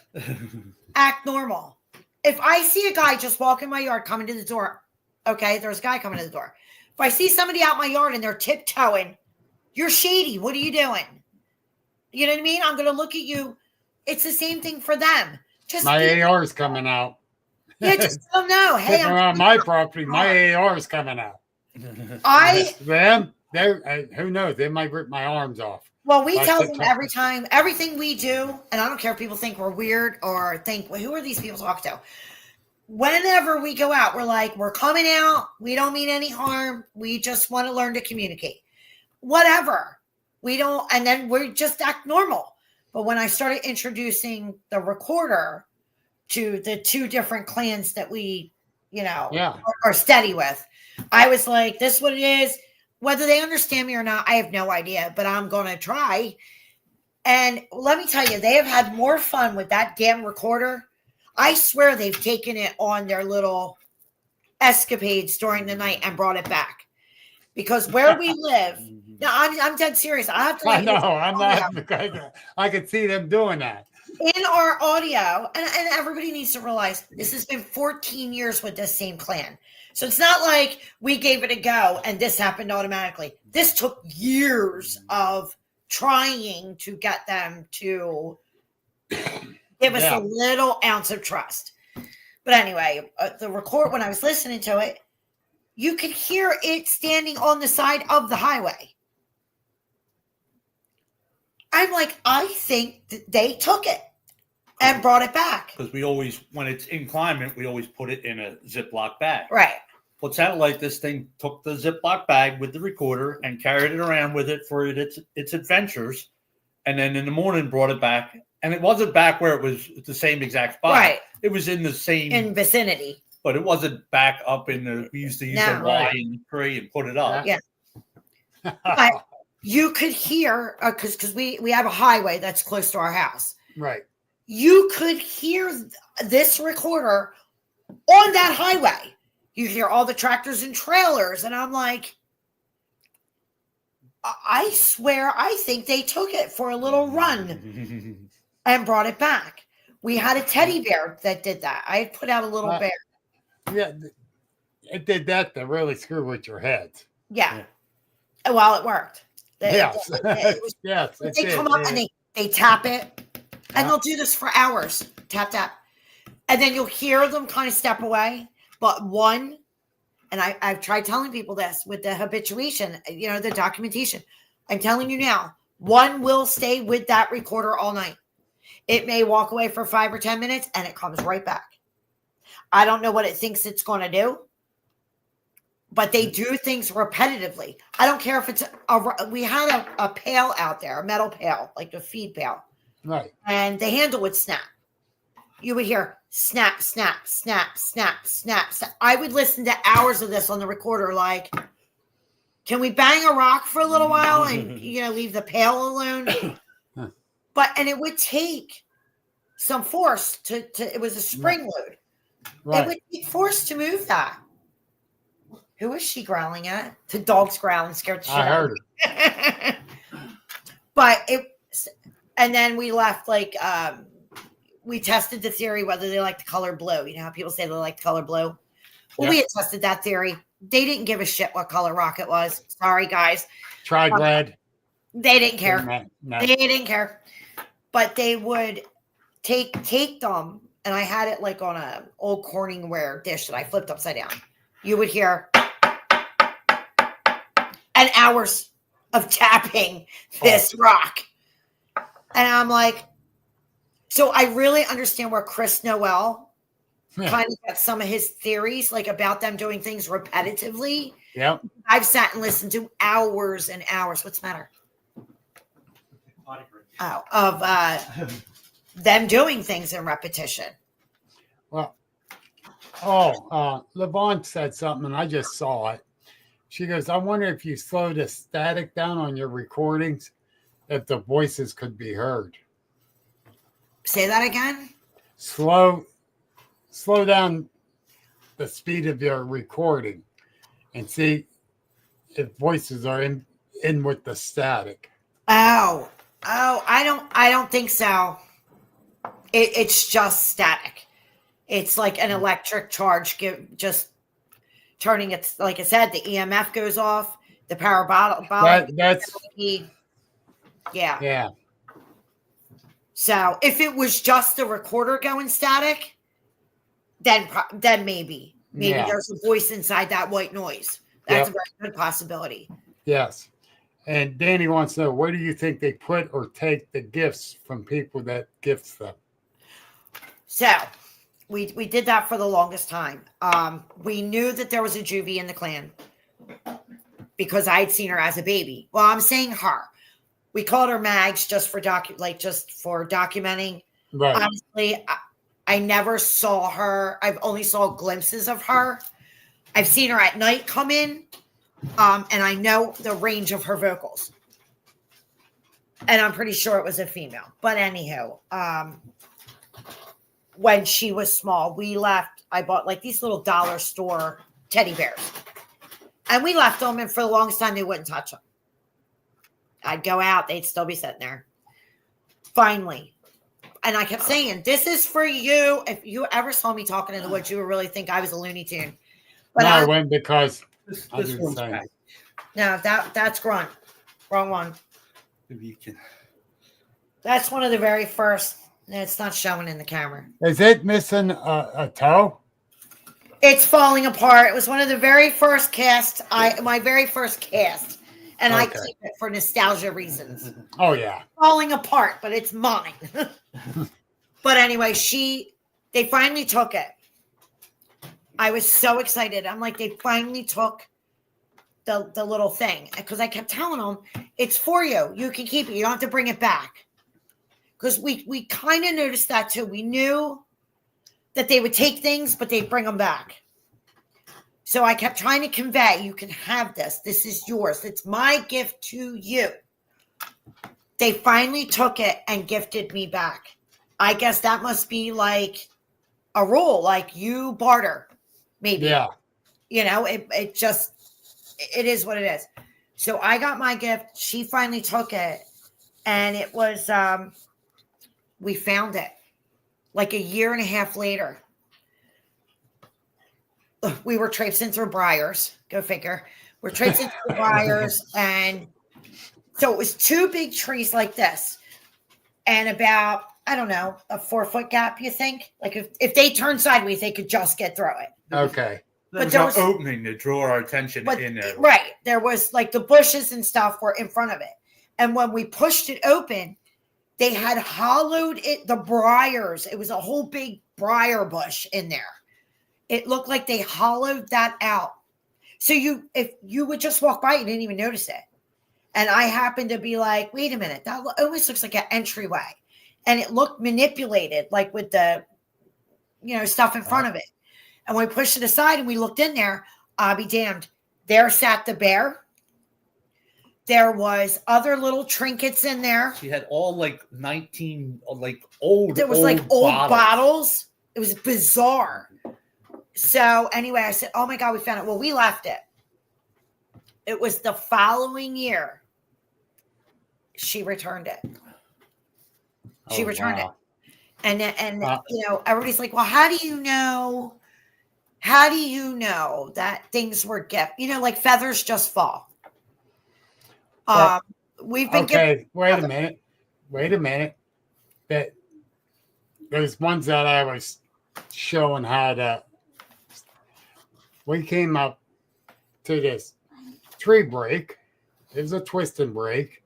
Act normal. If I see a guy just walk in my yard coming to the door, okay, there's a guy coming to the door. If I see somebody out my yard and they're tiptoeing, you're shady. What are you doing? You know what I mean? I'm going to look at you. It's the same thing for them. Just my AR's coming out. Yeah, just don't know. Hey, I'm on my property. My AR's coming out. Them, who knows? They might rip my arms off. Well, we tell them every time, everything we do, and I don't care if people think we're weird or think, well, who are these people talking to? Whenever we go out, we're like, we're coming out. We don't mean any harm. We just want to learn to communicate. Whatever. We don't, and then we just act normal. But when I started introducing the recorder to the two different clans that we, are steady with, I was like, this is what it is. Whether they understand me or not, I have no idea, but I'm going to try. And let me tell you, they have had more fun with that damn recorder. I swear they've taken it on their little escapades during the night and brought it back. Because where we live, no, I'm dead serious. I have to. I know. I'm not. I could see them doing that. In our audio, and everybody needs to realize this has been 14 years with this same clan. So it's not like we gave it a go and this happened automatically. This took years of trying to get them to give us a little ounce of trust. But anyway, the record, when I was listening to it, you could hear it standing on the side of the highway. I'm like, I think that they took it and brought it back. Because we always, when it's inclement, we always put it in a Ziploc bag. Right. Well, it sounded like this thing took the Ziploc bag with the recorder and carried it around with it for its adventures. And then in the morning brought it back. And it wasn't back where it was the same exact spot. Right. It was in the same vicinity. But it wasn't back up in the, we used to use a Y in the tree and put it up. Yeah. But you could hear, because we have a highway that's close to our house. Right. You could hear this recorder on that highway. You hear all the tractors and trailers. And I'm like, I swear, I think they took it for a little run and brought it back. We had a teddy bear that did that. I had put out a little bear. Yeah, it did that to really screw with your head. Yeah. Well, it worked. Yes. They come up and they tap it. And they'll do this for hours. Tap, tap. And then you'll hear them kind of step away. But one, and I've tried telling people this with the habituation, the documentation. I'm telling you now, one will stay with that recorder all night. It may walk away for 5 or 10 minutes and it comes right back. I don't know what it thinks it's going to do, but they do things repetitively. I don't care if it's we had a pail out there, a metal pail, like a feed pail. Right. And the handle would snap. You would hear snap, snap, snap, snap, snap, snap. I would listen to hours of this on the recorder. Like, can we bang a rock for a little while and, leave the pail alone? And it would take some force to it was a spring load. Right. It would take force to move that. Who is she growling at? The dog's growling, scared the shit out of me. I heard it. And then we left, we tested the theory whether they like the color blue. You know how people say they like the color blue? Well, we had tested that theory. They didn't give a shit what color rocket was. Sorry, guys. Tried red. They didn't care. No. They didn't care. But they would take them, and I had it like on an old Corningware dish that I flipped upside down. You would hear and hours of tapping this rock. And I'm like, so I really understand where Chris Noel kind of got some of his theories, like about them doing things repetitively. Yep. I've sat and listened to hours and hours. What's the matter? Of them doing things in repetition. Well, Levon said something, and I just saw it. She goes, I wonder if you slow the static down on your recordings, if the voices could be heard. Say that again? Slow down the speed of your recording and see if voices are in with the static. Oh, I don't think so. It's just static. It's like an electric charge, just turning it. Like I said, the EMF goes off. The parabolic. That's Yeah. yeah. So if it was just the recorder going static, then maybe there's a voice inside that white noise. That's a very good possibility. Yes. And Danny wants to know, where do you think they put or take the gifts from people that gifts them? So we did that for the longest time. We knew that there was a juvie in the clan because I had seen her as a baby. Well, I'm saying her. We called her Mags just for documenting. Right. Honestly, I never saw her. I've only saw glimpses of her. I've seen her at night come in, and I know the range of her vocals. And I'm pretty sure it was a female. But anywho, when she was small, we left. I bought like these little dollar store teddy bears. And we left them, and for the longest time, they wouldn't touch them. I'd go out, they'd still be sitting there. Finally. And I kept saying, this is for you. If you ever saw me talking in the woods, you would really think I was a Looney Tune. But no, I went because This I didn't one's say. back. no, that's Grunt. Wrong one. If you can. That's one of the very first. It's not showing in the camera. Is it missing a toe? It's falling apart. It was one of the very first casts. My very first cast. And I Okay. keep it for nostalgia reasons. Oh yeah. Falling apart, but it's mine. But anyway, they finally took it. I was so excited. I'm like, they finally took the little thing. Because I kept telling them, it's for you. You can keep it. You don't have to bring it back. Because we kind of noticed that too. We knew that they would take things, but they'd bring them back. So I kept trying to convey, you can have this. This is yours. It's my gift to you. They finally took it and gifted me back. I guess that must be like a rule, like you barter, maybe. Yeah. You know, it is what it is. So I got my gift. She finally took it. And it was, we found it like a year and a half later. We were traipsing through briars. Go figure. We're traipsing through briars. And so it was two big trees like this. And about, I don't know, a 4-foot gap, you think? Like if they turned sideways, they could just get through it. Okay. There But was an opening to draw our attention in there. Right. There was like the bushes and stuff were in front of it. And when we pushed it open, they had hollowed it, the briars. It was a whole big briar bush in there. It looked like they hollowed that out. So if you would just walk by, you didn't even notice it. And I happened to be like, wait a minute, that almost looks like an entryway. And it looked manipulated, like with the, stuff in front of it. And we pushed it aside and we looked in there, I'll be damned. There sat the bear. There was other little trinkets in there. She had all old. There was old bottles. It was bizarre. So anyway, I said, oh my God, we found it. Well, we left it. It was the following year. She returned it. She returned it. And everybody's like, well, how do you know? How do you know that things were gift? Like feathers just fall. We've been okay. Wait a minute. That there's ones that I was showing how to. We came up to this tree break. It was a twist and break,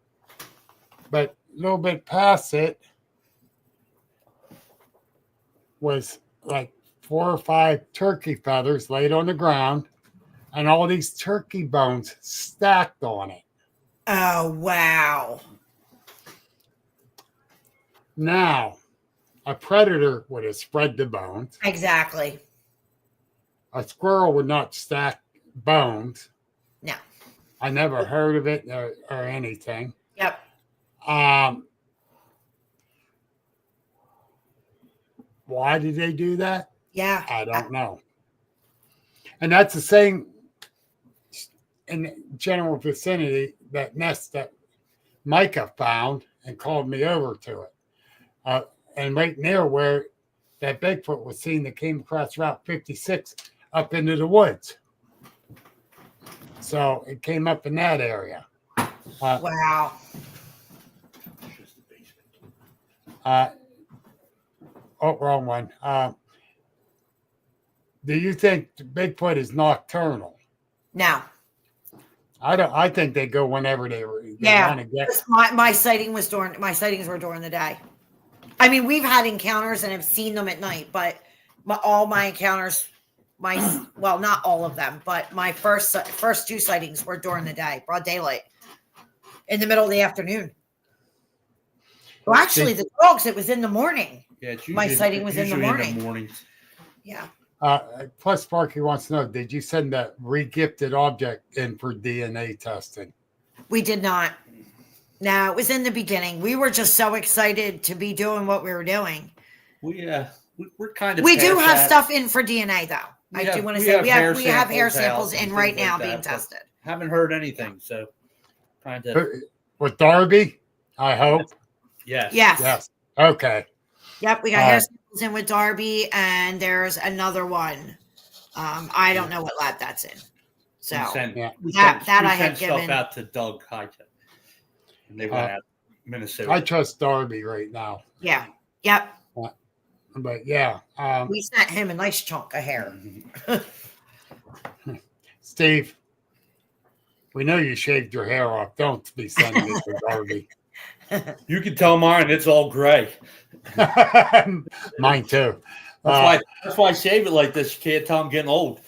but a little bit past it was like 4 or 5 turkey feathers laid on the ground, and all these turkey bones stacked on it. Oh, wow. Now, a predator would have spread the bones. Exactly. A squirrel would not stack bones. No. I never heard of it or anything. Yep. Why did they do that? Yeah. I don't know. And that's the same in the general vicinity, that nest that Micah found and called me over to it. And right near where that Bigfoot was seen that came across Route 56 up into the woods. So it came up in that area. Wow. Wrong one. Do you think Bigfoot is nocturnal? No. I don't. I think they go whenever they want to get. My sightings were during the day. I mean, we've had encounters and have seen them at night, but all my encounters, not all of them, but my first 2 sightings were during the day, broad daylight, in the middle of the afternoon. Well, actually, the dogs, it was in the morning. Yeah, my sighting was in the morning. Mornings. Yeah. Plus, Sparky wants to know: did you send that re-gifted object in for DNA testing? We did not. No, it was in the beginning. We were just so excited to be doing what we were doing. We're kind of. We do have stuff in for DNA, though. I do want to say we have hair samples in right now being tested. Haven't heard anything, so trying to. With Darby, I hope. Yes. Okay. Yep, we got hair samples in with Darby, and there's another one. I don't know what lab that's in. So we sent I had given stuff out to Doug Hyde, and they went out Minnesota. I trust Darby right now. Yeah. Yep. But yeah, we sent him a nice chunk of hair. Steve, we know you shaved your hair off. Don't be sending it to Darby. You can tell mine; it's all gray. Mine too. That's why I shave it like this. You can't tell I'm getting old.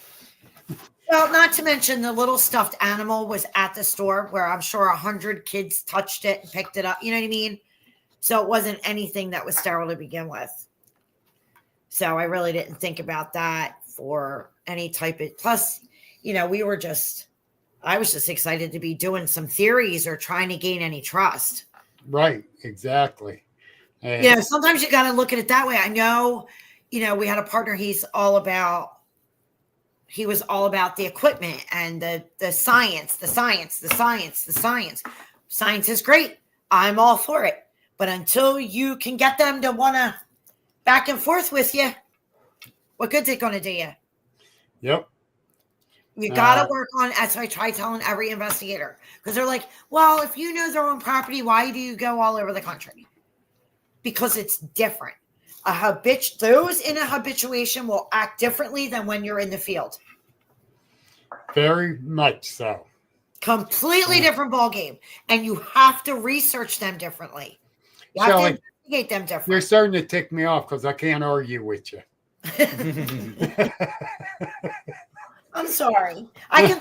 Well, not to mention the little stuffed animal was at the store where I'm sure 100 kids touched it and picked it up. You know what I mean? So it wasn't anything that was sterile to begin with. So I really didn't think about that for any type of. Plus, I was just excited to be doing some theories or trying to gain any trust. Right. Exactly. And sometimes you got to look at it that way. I know, we had a partner. He was all about the equipment and the science. Science is great. I'm all for it. But until you can get them to want to back and forth with you, what good's it going to do you? Yep. You got to work on, as I try telling every investigator, because they're like, well, if you know their own property, why do you go all over the country? Because it's different. Those in a habituation will act differently than when you're in the field. Very much so. Completely different ball game. And you have to research them differently. You have to investigate them differently. You're starting to tick me off because I can't argue with you. I'm sorry. I can.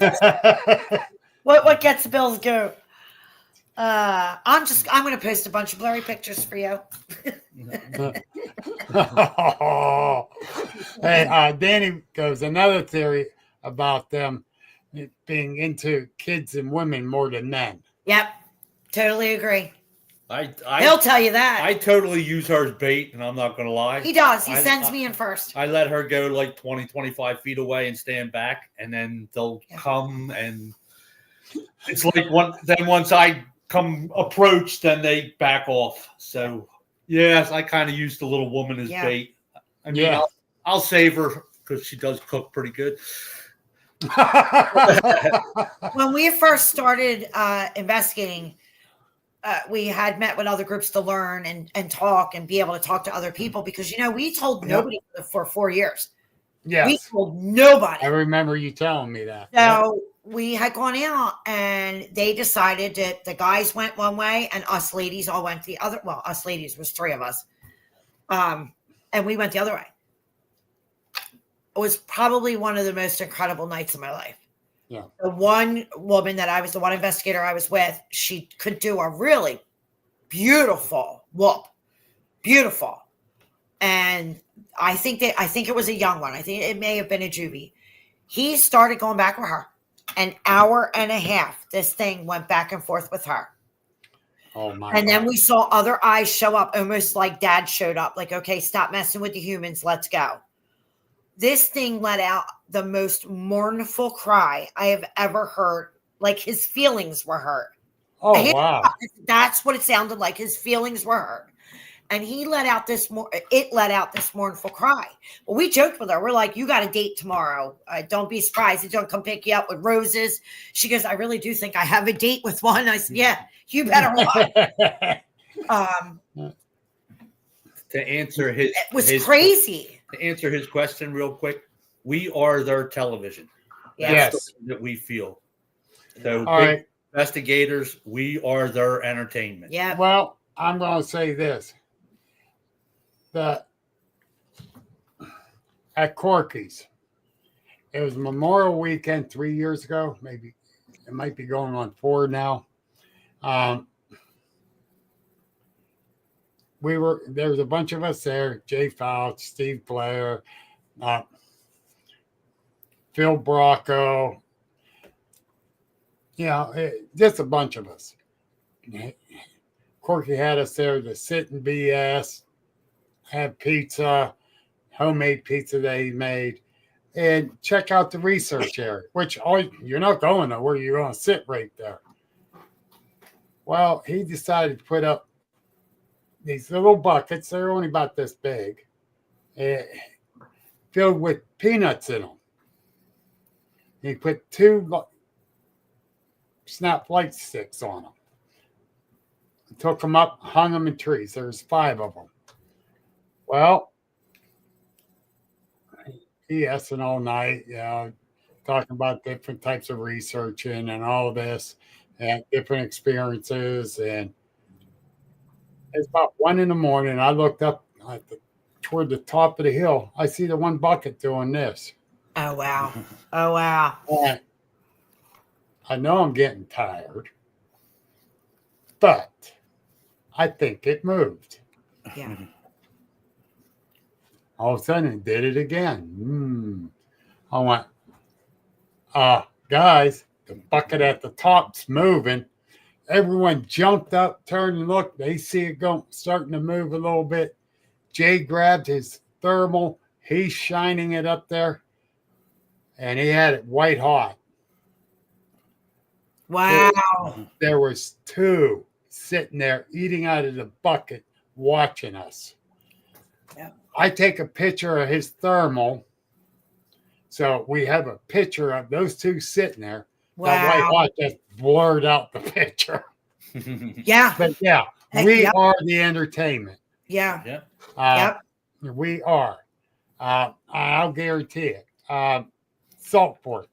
What gets the Bills go? I'm going to post a bunch of blurry pictures for you. Hey, Danny goes, another theory about them being into kids and women more than men. Yep. Totally agree. He'll tell you that. I totally use her as bait, and I'm not going to lie. He does. He sends me in first. I let her go like 20, 25 feet away and stand back, and then they'll come, and it's like once I come approach, then they back off. So, yes, I kind of use the little woman as bait. I mean, I'll save her because she does cook pretty good. When we first started investigating, we had met with other groups to learn and talk and be able to talk to other people because, we told nobody for 4 years. Yes. We told nobody. I remember you telling me that. So we had gone out and they decided that the guys went one way and us ladies all went the other. Well, us ladies was 3 of us. And we went the other way. It was probably one of the most incredible nights of my life. Yeah. The one woman the one investigator I was with, she could do a really beautiful whoop. Beautiful. And I think it was a young one. I think it may have been a juvie. He started going back with her. An hour and a half, this thing went back and forth with her. Oh my! And then we saw other eyes show up, almost like Dad showed up. Like, okay, stop messing with the humans. Let's go. This thing let out the most mournful cry I have ever heard. like his feelings were hurt. Oh, wow. That's what it sounded like. His feelings were hurt. And it let out this mournful cry. Well, we joked with her. We're like, you got a date tomorrow. Don't be surprised. He's going to come pick you up with roses. She goes, I really do think I have a date with one. I said, yeah, you better run. To answer his, it was crazy. To answer his question real quick, we are their television. Yes. That's that we feel. So all right. Investigators, we are their entertainment. Yeah. Well, I'm going to say this. At Corky's, it was Memorial Weekend 3 years ago. Maybe it might be going on 4 now. There was a bunch of us there: Jay Fouch, Steve Blair, Phil Bracco. Just a bunch of us. Corky had us there to sit and BS, have pizza, homemade pizza that he made, and check out the research area, which you're not going nowhere. You're going to sit right there. Well, he decided to put up these little buckets. They're only about this big, filled with peanuts in them. He put 2 snap light sticks on them. Took them up, hung them in trees. There's 5 of them. Well, he asked all night, talking about different types of researching and all this and different experiences. And it's about 1 a.m. I looked up toward the top of the hill. I see the one bucket doing this. Oh, wow. Oh, wow. And I know I'm getting tired, but I think it moved. Yeah. All of a sudden, it did it again. I went, guys, the bucket at the top's moving. Everyone jumped up, turned and looked. They see it starting to move a little bit. Jay grabbed his thermal. He's shining it up there, and he had it white hot. Wow. There was 2 sitting there eating out of the bucket, watching us. Yep. I take a picture of his thermal. So we have a picture of those 2 sitting there. Wow. That white hot just blurred out the picture. Yeah. But we are the entertainment. Yeah. We are. I'll guarantee it. Salt pork.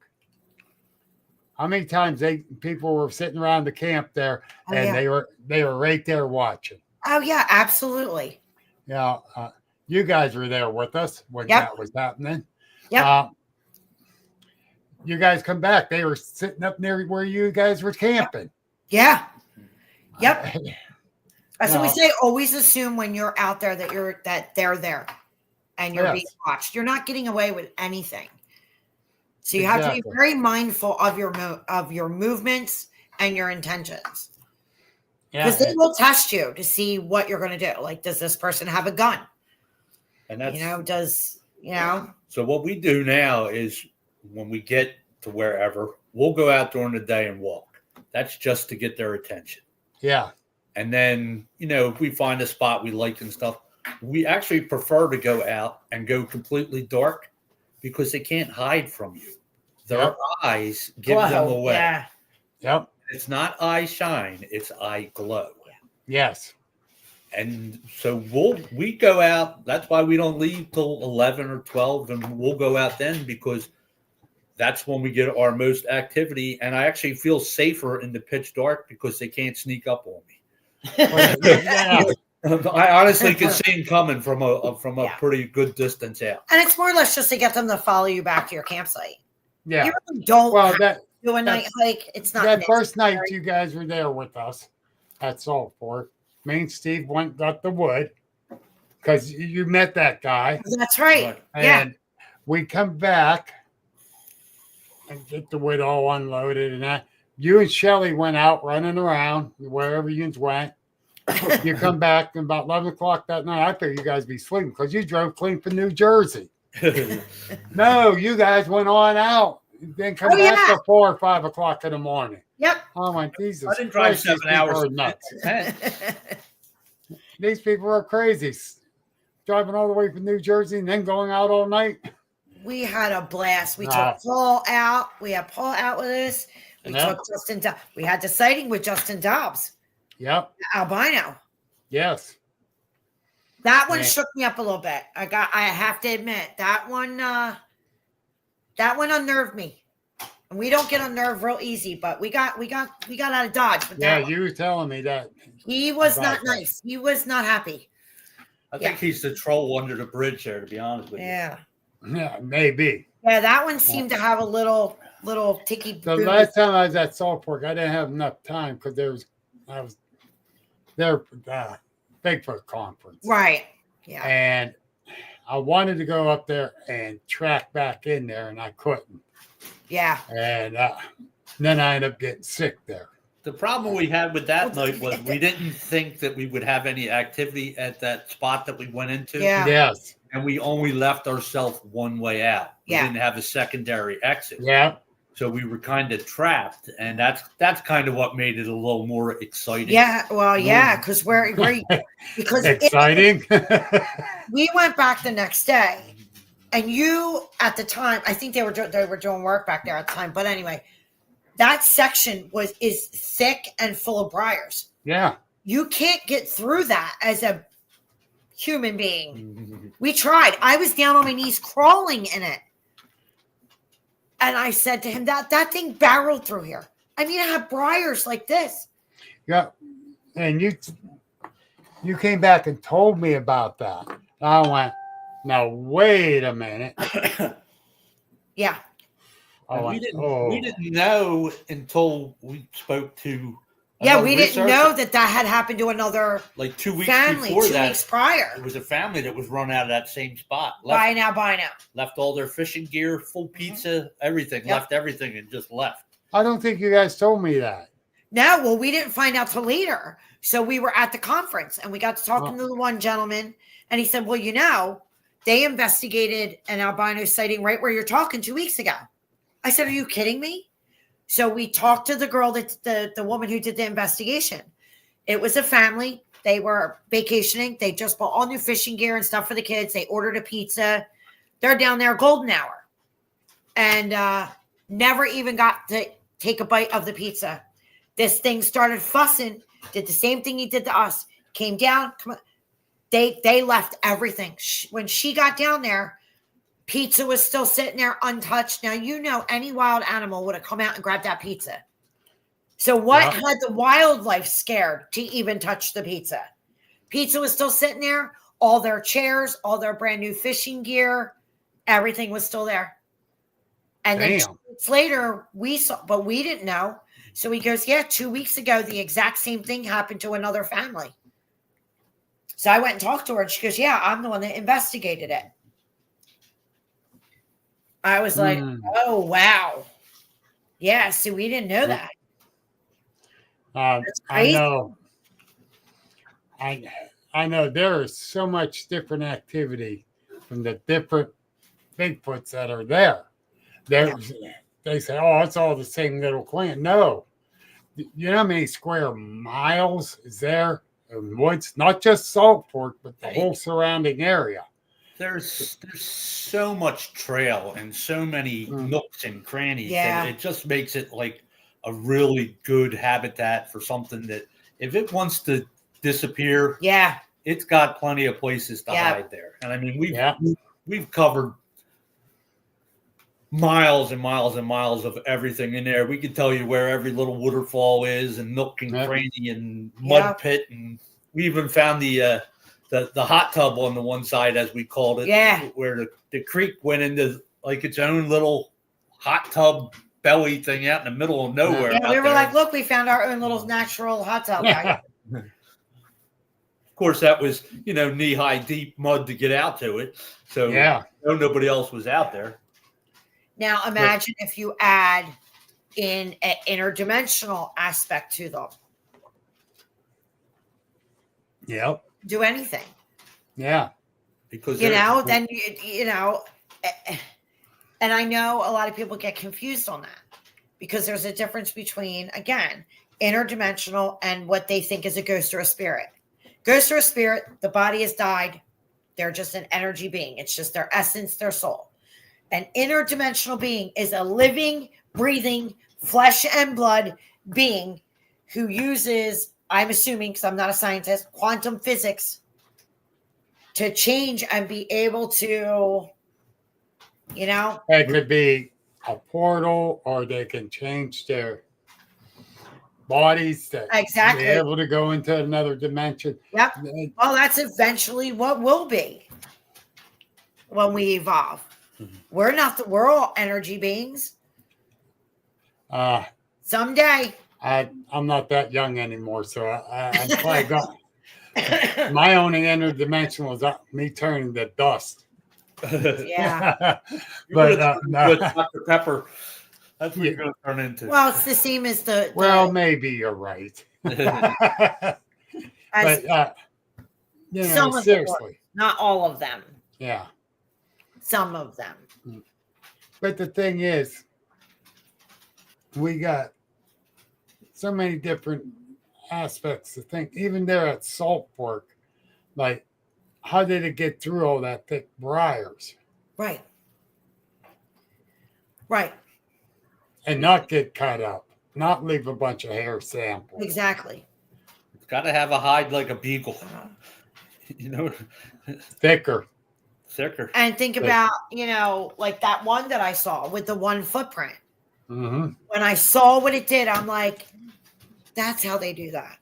How many times people were sitting around the camp there and they were right there watching? Oh yeah, absolutely. You guys were there with us when that was happening. Yeah. You guys come back. They were sitting up near where you guys were camping. Yeah. Yep. That's what we say. Always assume when you're out there that they're there and you're being watched. You're not getting away with anything. So you have to be very mindful of your movements and your intentions. Because they will test you to see what you're going to do. Like, does this person have a gun? And that's, So what we do now is when we get to wherever, we'll go out during the day and walk. That's just to get their attention. Yeah. And then, if we find a spot we like and stuff, we actually prefer to go out and go completely dark because they can't hide from you. Their eyes give them away. Yeah. Yep. It's not eye shine, it's eye glow. Yes. And so we go out. That's why we don't leave till 11 or 12, and we'll go out then because that's when we get our most activity. And I actually feel safer in the pitch dark because they can't sneak up on me. I honestly can see them coming from a pretty good distance out. And it's more or less just to get them to follow you back to your campsite. Yeah. You really don't do a night hike. It's not that first night you guys were there with us at Salt Fork. Me and Steve went and got the wood because you met that guy. That's right. And we come back and get the wood all unloaded and that. You and Shelly went out running around wherever you went. You come back and about 11 o'clock that night. I figured you guys be sleeping because you drove clean from New Jersey. No, you guys went on out then come back till 4 or 5 o'clock in the morning. Yep. Oh my Jesus! I didn't drive Christ, these 7 hours. people are nuts. These people are crazy. Driving all the way from New Jersey and then going out all night. We had a blast. We took Paul out. We had Paul out with us. We Yep. took Justin. We had the sighting with Justin Dobbs. Yep. Albino. Yes. That one shook me up a little bit. I have to admit that one unnerved me. And we don't get unnerved real easy, but we got out of Dodge. With that you were telling me that. He was not nice. He was not happy. I think he's the troll under the bridge there, to be honest with you. Yeah, maybe. Yeah, that one seemed to have a little ticky. The last time I was at Salt Fork, I didn't have enough time because I was there for the Bigfoot conference. Right. Yeah. And I wanted to go up there and track back in there, and I couldn't. Yeah. And then I ended up getting sick there. The problem we had with that night was we didn't think that we would have any activity at that spot that we went into. Yeah. Yes. And we only left ourselves one way out. We didn't have a secondary exit. Yeah. So we were kind of trapped, and that's kind of what made it a little more exciting. Yeah, well, yeah, because because exciting. We went back the next day, and you at the time, I think they were doing work back there at the time. But anyway, that section is thick and full of briars. Yeah, you can't get through that as a human being. We tried. I was down on my knees crawling in it. And I said to him, that thing barreled through here. I mean, I had briars like this. Yeah. And you came back and told me about that. I went, now, wait a minute. Yeah. We didn't know until we spoke to. Yeah, we didn't know that had happened to another like 2 weeks family, before 2 weeks prior. It was a family that was run out of that same spot. Buy now. Left all their fishing gear, full pizza, everything. Yep. Left everything and just left. I don't think you guys told me that. No, well, we didn't find out till later. So we were at the conference and we got to talking to the one gentleman, and he said, well, they investigated an albino sighting right where you're talking 2 weeks ago. I said, are you kidding me? So we talked to the girl, the woman who did the investigation. It was a family. They were vacationing. They just bought all new fishing gear and stuff for the kids. They ordered a pizza. They're down there golden hour. And never even got to take a bite of the pizza. This thing started fussing, did the same thing he did to us. Came down. They left everything. When she got down there, pizza was still sitting there untouched. Now, any wild animal would have come out and grabbed that pizza. So what had the wildlife scared to even touch the pizza? Pizza was still sitting there. All their chairs, all their brand new fishing gear, everything was still there. And then 2 weeks later, we saw, but we didn't know. So he goes, 2 weeks ago, the exact same thing happened to another family. So I went and talked to her, and she goes, I'm the one that investigated it. I was like, oh, wow. Yeah, so we didn't know that. I know. I know there is so much different activity from the different Bigfoots that are there. They say, oh, it's all the same little clan. No. You know how many square miles is there in woods? Not just Salt Fork, but the whole surrounding area. There's so much trail and so many nooks and crannies. Yeah. That it just makes it like a really good habitat for something that if it wants to disappear, it's got plenty of places to hide there. And I mean, we've covered miles and miles and miles of everything in there. We could tell you where every little waterfall is and nook and cranny and mud pit. And we even found the hot tub on the one side, as we called it, where the creek went into like its own little hot tub belly thing out in the middle of nowhere. Yeah, we were like, look, we found our own little natural hot tub. Of course, that was, knee-high deep mud to get out to it. So nobody else was out there. Now imagine if you add in an interdimensional aspect to them. Yep. Do anything. Yeah. Because then And I know a lot of people get confused on that because there's a difference between, again, interdimensional and what they think is a ghost or a spirit. Ghost or a spirit, the body has died. They're just an energy being. It's just their essence, their soul. An interdimensional being is a living, breathing, flesh and blood being who uses, I'm assuming, because I'm not a scientist, quantum physics to change and be able to, you know. It could be a portal, or they can change their bodies to Exactly. be able to go into another dimension. Yep. Well, that's eventually what will be when we evolve. We're all energy beings. Someday. I'm not that young anymore, so I'm probably got my only interdimensional is me turning to dust. Yeah. But Dr. Pepper, that's what you're going to turn into. Well, it's the same as the well, maybe you're right. But you know, some of seriously, not all of them. Yeah, some of them. But the thing is, we got so many different aspects to think. Even there at Saltport, like, how did it get through all that thick briars? Right. Right. And not get cut up, not leave a bunch of hair samples. Exactly. It's got to have a hide like a beagle. You know, thicker. And think about, you know, like that one that I saw with the one footprint. Mm-hmm. When I saw what it did, I'm like, that's how they do that.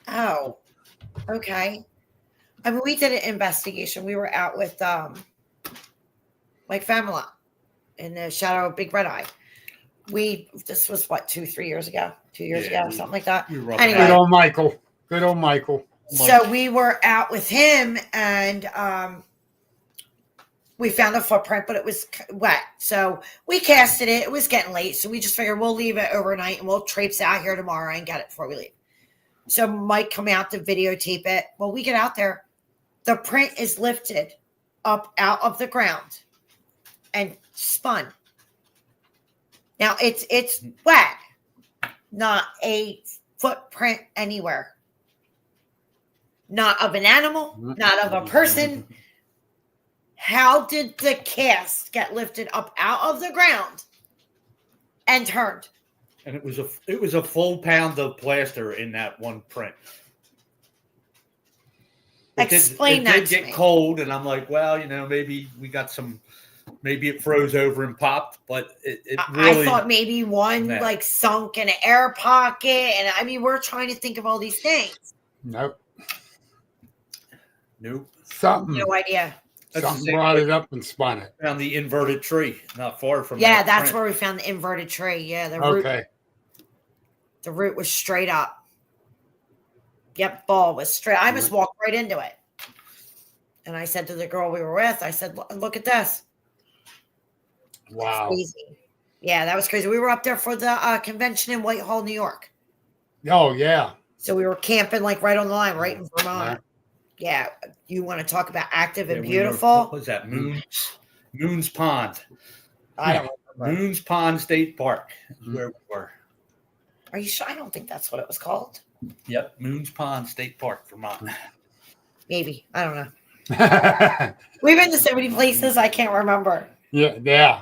Oh, okay. I mean, we did an investigation. We were out with Mike Famila in the shadow of Big Red Eye. This was what, 2-3 years ago, 2 years ago, something like that. Anyway. Good old Michael. Good old Michael. So we were out with him, and we found a footprint, but it was wet. So we casted it. It was getting late. So we just figured we'll leave it overnight and we'll traipse out here tomorrow and get it before we leave. So Mike come out to videotape it. Well, we get out there. The print is lifted up out of the ground and spun. Now it's wet, not a footprint anywhere. Not of an animal, not of a person. How did the cast get lifted up out of the ground and turned? And it was a full pound of plaster in that one print. Explain that to me. It did get cold, and I'm like, well, you know, maybe we got some. Maybe it froze over and popped, but it really. I thought maybe one like sunk in an air pocket, and I mean, we're trying to think of all these things. Nope. Something. No idea. Something brought it up and spun it. Found the inverted tree not far from. Yeah, that's where we found the inverted tree. Yeah, the root. Okay. The root was straight up. Yep, ball was straight. I just walked right into it. And I said to the girl we were with, I said, look at this. Wow. Crazy. Yeah, that was crazy. We were up there for the convention in Whitehall, New York. Oh, yeah. So we were camping like right on the line, right in Vermont. Yeah. You want to talk about active and beautiful? What was that? Moon's Pond. I don't remember. Moon's Pond State Park is where we were. Are you sure? I don't think that's what it was called. Yep. Moon's Pond State Park, Vermont. Maybe. I don't know. We've been to so many places, I can't remember. Yeah.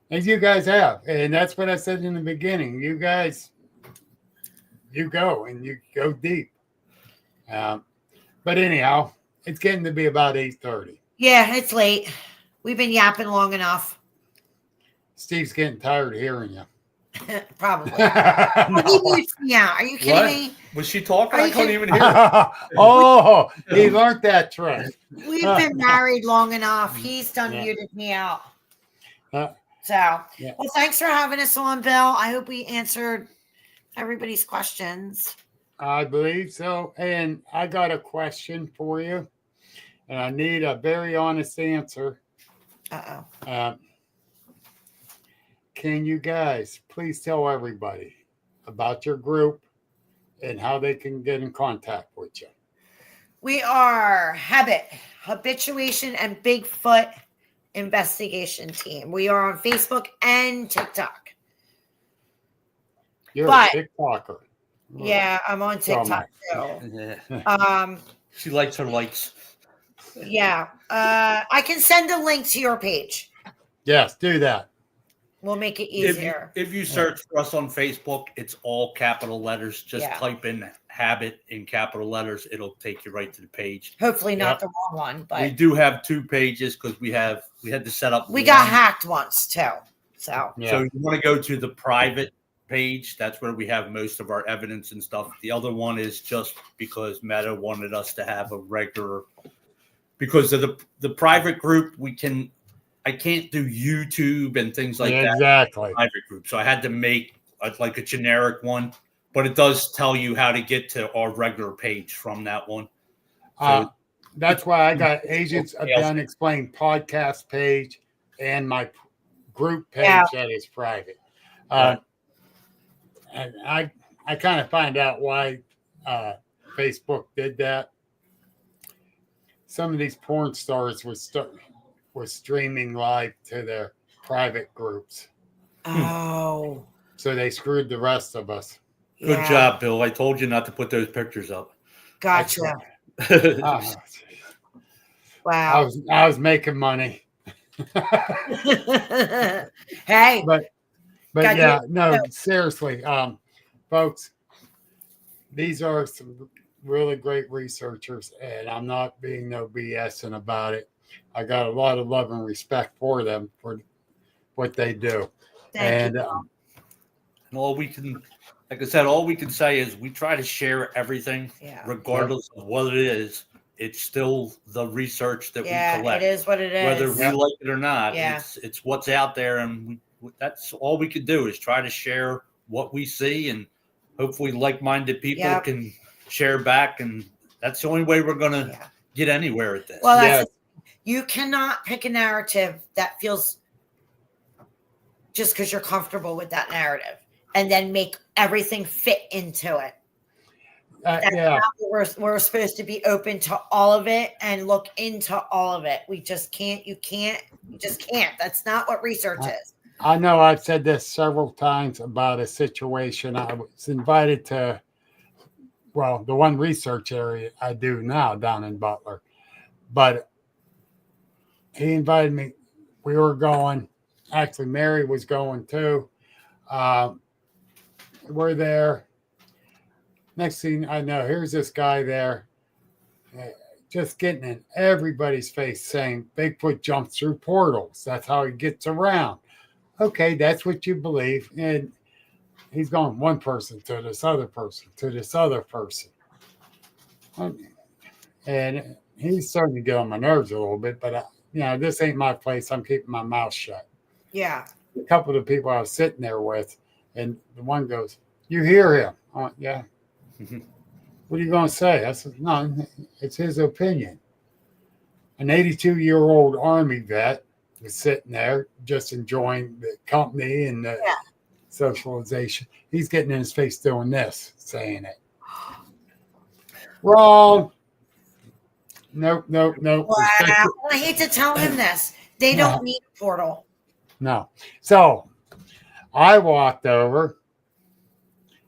As you guys have. And that's what I said in the beginning. You guys, you go and you go deep. But anyhow, it's getting to be about 8:30. Yeah, it's late. We've been yapping long enough. Steve's getting tired of hearing you. Probably. No. Yeah, are you kidding me? Was she talking? I couldn't even hear Oh, he learned that trick. We've been married long enough. He's done muted me out. Well, thanks for having us on, Bill. I hope we answered everybody's questions. I believe so. And I got a question for you. And I need a very honest answer. Can you guys please tell everybody about your group and how they can get in contact with you? We are Habituation and Bigfoot Investigation Team. We are on Facebook and TikTok. You're But- a TikToker. Yeah, I'm on TikTok too. Yeah. She likes her likes. Yeah. I can send a link to your page. Yes, do that. We'll make it easier. If you search for us on Facebook, it's all capital letters. Just type in Habit in capital letters. It'll take you right to the page. Hopefully not the wrong one, but we do have 2 pages because we had to set up. We got hacked once too. So you want to go to the private page. That's where we have most of our evidence and stuff. The other one is just because Meta wanted us to have a regular, because of the private group, I can't do YouTube and things like that. Exactly. Private group. So I had to make like a generic one, but it does tell you how to get to our regular page from that one. So that's why I got Agents of the Unexplained podcast page and my group page that is private. And I kind of find out why Facebook did that. Some of these porn stars were streaming live to their private groups. Oh. So they screwed the rest of us. Good job, Bill. I told you not to put those pictures up. Gotcha. Wow. I was making money. Hey. But yeah, no, seriously, folks, these are some really great researchers, and I'm not being no BSing about it. I got a lot of love and respect for them for what they do. Thank you. And all we can, like I said, all we can say is we try to share everything, regardless of what it is. It's still the research that we collect. It is what it is. Whether we like it or not, it's what's out there, and that's all we can do is try to share what we see, and hopefully like-minded people can share back, and that's the only way we're going to get anywhere at this. Well, you cannot pick a narrative that feels just because you're comfortable with that narrative and then make everything fit into it. We're supposed to be open to all of it and look into all of it. We just can't. You just can't. That's not what research is. I know I've said this several times about a situation. I was invited to, well, the one research area I do now down in Butler, but he invited me. We were going, actually Mary was going too. We're there. Next thing I know, here's this guy there, just getting in everybody's face saying Bigfoot jumps through portals. That's how he gets around. Okay, that's what you believe. And he's going one person to this other person to this other person. And he's starting to get on my nerves a little bit, but this ain't my place. I'm keeping my mouth shut. Yeah. A couple of the people I was sitting there with, and the one goes, "You hear him?" I went, "Yeah." "What are you going to say?" I said, "No, it's his opinion." An 82-year-old Army vet was sitting there just enjoying the company and the socialization. He's getting in his face doing this, saying it. Wrong. Nope. Wow. I hate to tell him this. They don't need a portal. No. So I walked over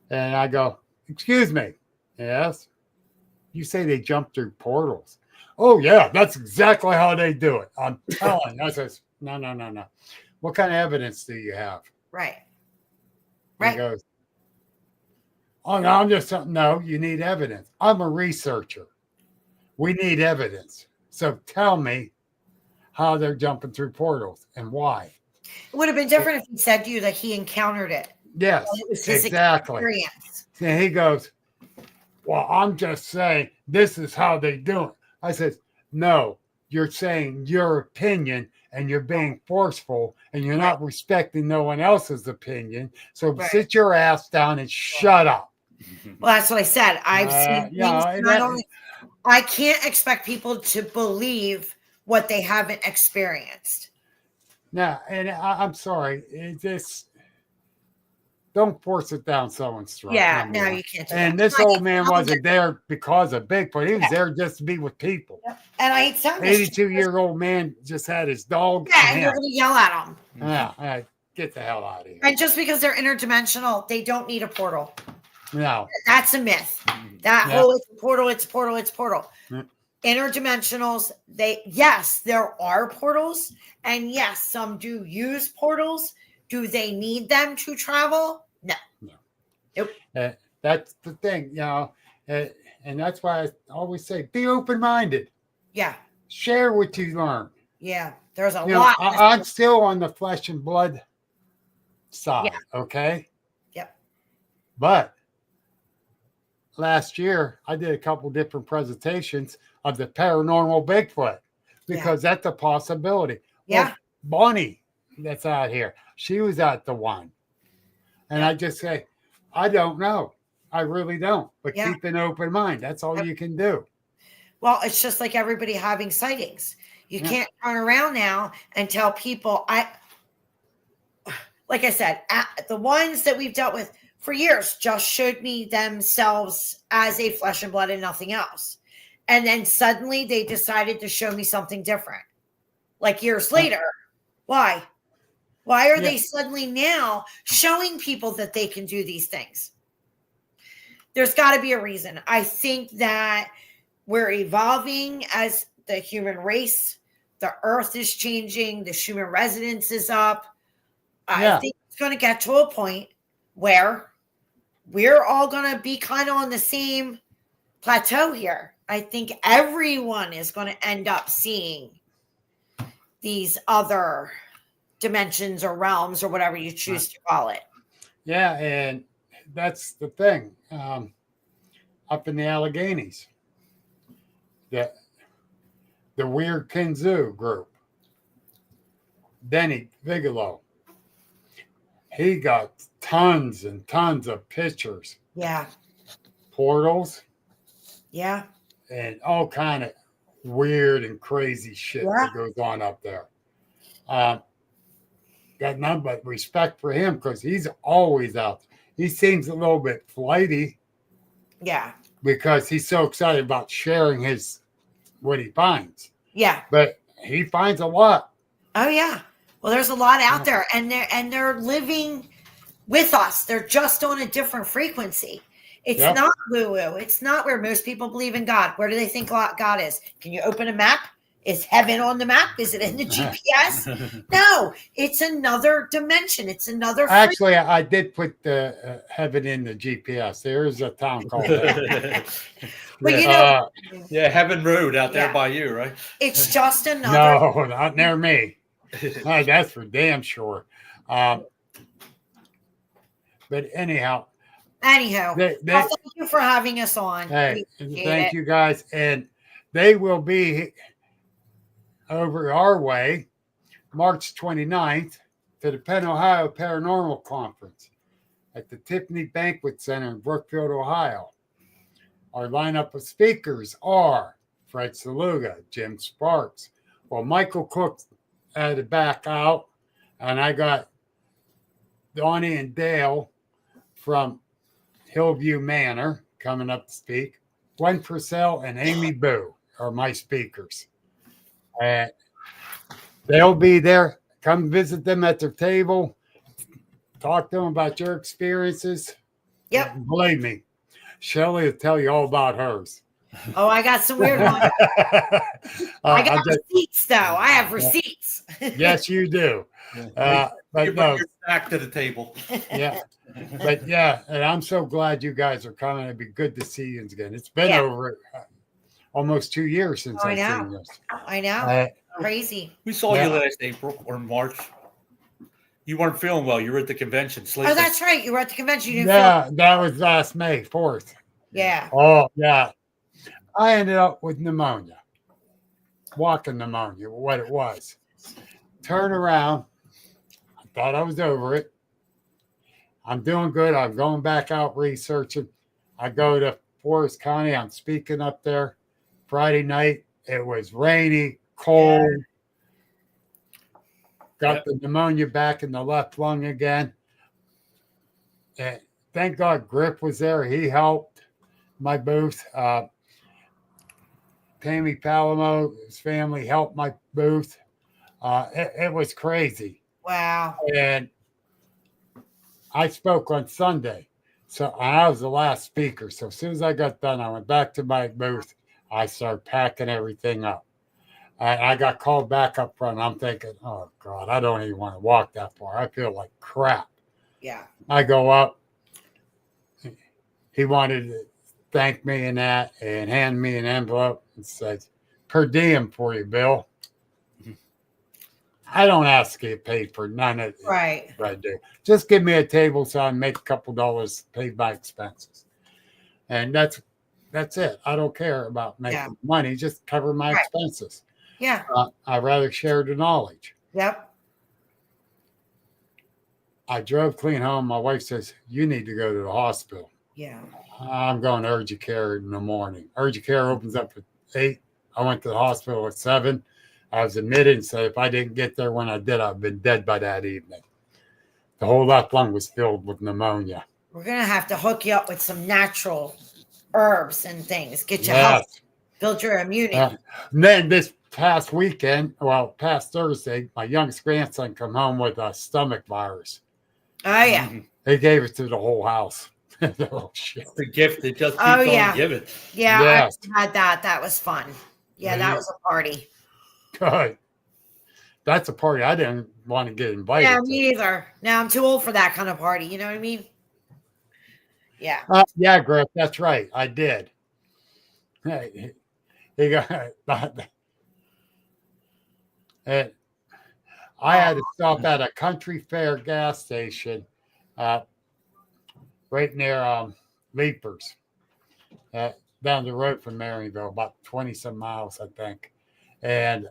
and I go, "Excuse me." "Yes." "You say they jump through portals." "Oh, yeah, that's exactly how they do it. I'm telling you." I says, No. "What kind of evidence do you have?" Right. He goes, "Oh, no, I'm just saying." "No, you need evidence. I'm a researcher. We need evidence. So tell me how they're jumping through portals and why." It would have been different if he said to you that he encountered it. Yes, it was his experience. And he goes, "Well, I'm just saying this is how they do it." I said, "No, you're saying your opinion and you're being forceful and you're not respecting no one else's opinion. So sit your ass down and shut up." Well, that's what I said. I've seen things I can't expect people to believe what they haven't experienced. No, and I'm sorry. don't force it down someone's throat. Yeah, no, you can't do And that. this I old hate man telling wasn't there because of Bigfoot. He was there just to be with people. And I hate telling this. 82-year-old man just had his dog. Yeah, and you're going to yell at them. Yeah, get the hell out of here. And just because they're interdimensional, they don't need a portal. No. That's a myth. That whole it's a portal, it's a portal, it's a portal. Interdimensionals, yes, there are portals, and yes, some do use portals. Do they need them to travel? No. Nope. That's the thing, and that's why I always say be open-minded. Yeah. Share what you learn. Yeah. There's a lot. I'm still on the flesh and blood side. Yeah. Okay. Yep. But last year I did a couple different presentations of the paranormal Bigfoot because that's a possibility. Yeah. Well, Bonnie, that's out here, she was at the one, and I just say, I don't know. I really don't. But keep an open mind. That's all you can do. Well, it's just like everybody having sightings. You can't turn around now and tell people. Like I said, the ones that we've dealt with for years just showed me themselves as a flesh and blood and nothing else. And then suddenly they decided to show me something different. Like years later. Why? Why are they suddenly now showing people that they can do these things? There's got to be a reason. I think that we're evolving as the human race. The earth is changing. The human residence is up. I think it's going to get to a point where we're all going to be kind of on the same plateau here. I think everyone is going to end up seeing these other dimensions or realms or whatever you choose to call it. Yeah, and that's the thing. Up in the Alleghenies, the Weird Kinzu group, Denny Bigelow, he got tons and tons of pictures. Yeah. Portals. Yeah. And all kind of weird and crazy shit that goes on up there. Got none but respect for him because he's always out. He seems a little bit flighty. Yeah. Because he's so excited about sharing what he finds. Yeah. But he finds a lot. Oh yeah. Well, there's a lot out there, and they're living with us. They're just on a different frequency. It's not woo-woo. It's not where most people believe in God. Where do they think God is? Can you open a map? Is heaven on the map? Is it in the GPS? No, it's another dimension. It's another. Actually, I did put the heaven in the GPS. There is a town called that. But Heaven Road out there by you, right? It's just another. No, not near me. That's for damn sure. But anyhow. Well, thank you for having us on. Hey, thank you guys. And they will be over our way March 29th to the Penn, Ohio Paranormal Conference at the Tiffany Banquet Center in Brookfield, Ohio. Our lineup of speakers are Fred Saluga, Jim Sparks. Well, Michael Cook had to back out, and I got Donnie and Dale from Hillview Manor coming up to speak. Gwen Purcell and Amy Boo are my speakers. And they'll be there. Come visit them at their table. Talk to them about your experiences. Yep. Believe me, Shelly will tell you all about hers. Oh, I got some weird ones. I got receipts, though. I have receipts. Yes, you do. But no. Back to the table. Yeah. But and I'm so glad you guys are coming. It'd be good to see you again. It's been over almost 2 years since I've seen this. I know. Crazy. We saw you last April or March. You weren't feeling well. You were at the convention sleeping. Oh, that's right. You were at the convention. You didn't that was last May 4th. Yeah. Oh, yeah. I ended up with pneumonia. Walking pneumonia, what it was. Turn around. I thought I was over it. I'm doing good. I'm going back out researching. I go to Forest County. I'm speaking up there. Friday night, it was rainy, cold. Got the pneumonia back in the left lung again. And thank God Griff was there. He helped my booth. Tammy Palamo, his family helped my booth. It was crazy. Wow. And I spoke on Sunday. So I was the last speaker. So as soon as I got done, I went back to my booth. I started packing everything up. I got called back up front. I'm thinking, oh, God, I don't even want to walk that far. I feel like crap. Yeah. I go up. He wanted to thank me and that and hand me an envelope and says, per diem for you, Bill. I don't ask to get paid for none of it. Right. What I do. Just give me a table so I can make a couple dollars, pay my expenses. And that's it. I don't care about making money. Just cover my expenses. Yeah. I'd rather share the knowledge. Yep. I drove clean home. My wife says, you need to go to the hospital. Yeah. I'm going to urgent care in the morning. Urgent care opens up at 8. I went to the hospital at 7. I was admitted and said if I didn't get there when I did, I'd been dead by that evening. The whole left lung was filled with pneumonia. We're going to have to hook you up with some natural herbs and things. Get you healthy. Build your immunity. And then this past Thursday, my youngest grandson come home with a stomach virus. Oh, yeah. They gave it to the whole house. Oh, shit. The gift that just keeps on giving. Yeah, yes. I had that. That was fun. Yeah, that was a party. Good. That's a party I didn't want to get invited Yeah, to. me either. Now I'm too old for that kind of party. You know what I mean? Yeah. Yeah, Griff, that's right. I did. Hey, he got and I had to stop at a country fair gas station right near Leapers, down the road from Maryville, about 20 some miles, I think. And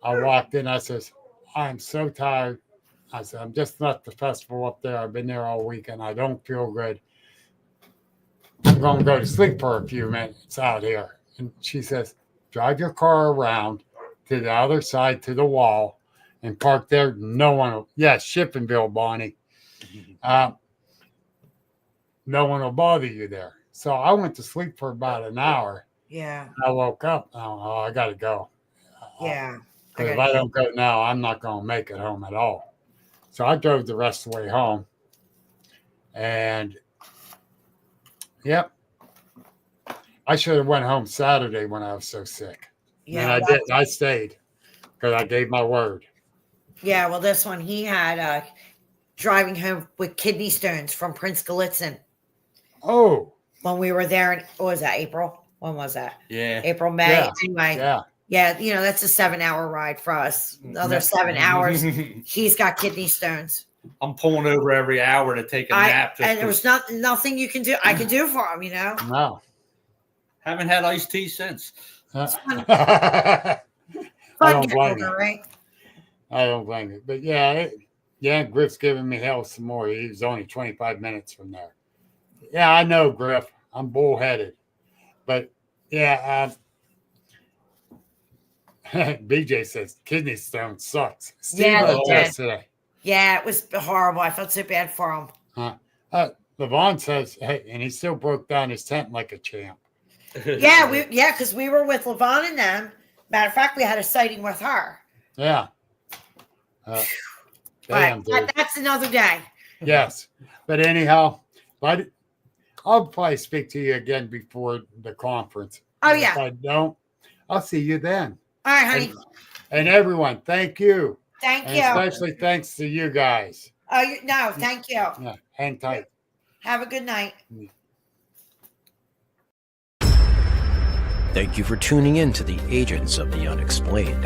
I walked in, I says, I'm so tired. I said, I'm just left the festival up there. I've been there all weekend. I don't feel good. I'm going to go to sleep for a few minutes out here. And she says, drive your car around to the other side to the wall and park there. No one will, Shippingville, Bonnie. No one will bother you there. So I went to sleep for about an hour. Yeah. I woke up. Oh, I got to go. Yeah. Because if I don't go now, I'm not going to make it home at all. So I drove the rest of the way home. And, I should have went home Saturday when I was so sick. Yeah. And I didn't. I stayed because I gave my word. Yeah, well, this one, he had driving home with kidney stones from Prince Gallitzin. Oh. When we were there, what was that, April? When was that? Yeah. April, May. Yeah. Anyway. Yeah. Yeah, that's a 7-hour ride for us. The other 7 hours, he's got kidney stones. I'm pulling over every hour to take a nap. And there was nothing you can do. I could do for him, No. Haven't had iced tea since. I don't blame you, right? I don't blame you. But Griff's giving me hell some more. He was only 25 minutes from there. Yeah, I know, Griff. I'm bullheaded. But BJ says kidney stone sucks. Steve today. Yeah, it was horrible. I felt so bad for him. Levon says, hey, and he still broke down his tent like a champ. Yeah, because we were with Levon and them. Matter of fact, we had a sighting with her. Yeah. Damn, but that's another day. Yes. But anyhow, I'll probably speak to you again before the conference. Oh, yeah. If I don't, I'll see you then. All right, honey. And everyone, thank you. Thank you. Especially thanks to you guys. Oh, no, thank you. Yeah, hang tight. Have a good night. Thank you for tuning in to the Agents of the Unexplained.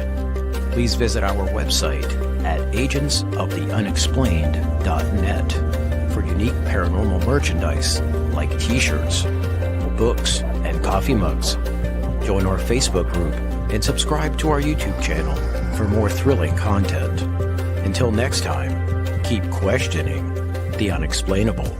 Please visit our website at agentsoftheunexplained.net for unique paranormal merchandise like t-shirts, books, and coffee mugs. Join our Facebook group and subscribe to our YouTube channel for more thrilling content. Until next time, keep questioning the unexplainable.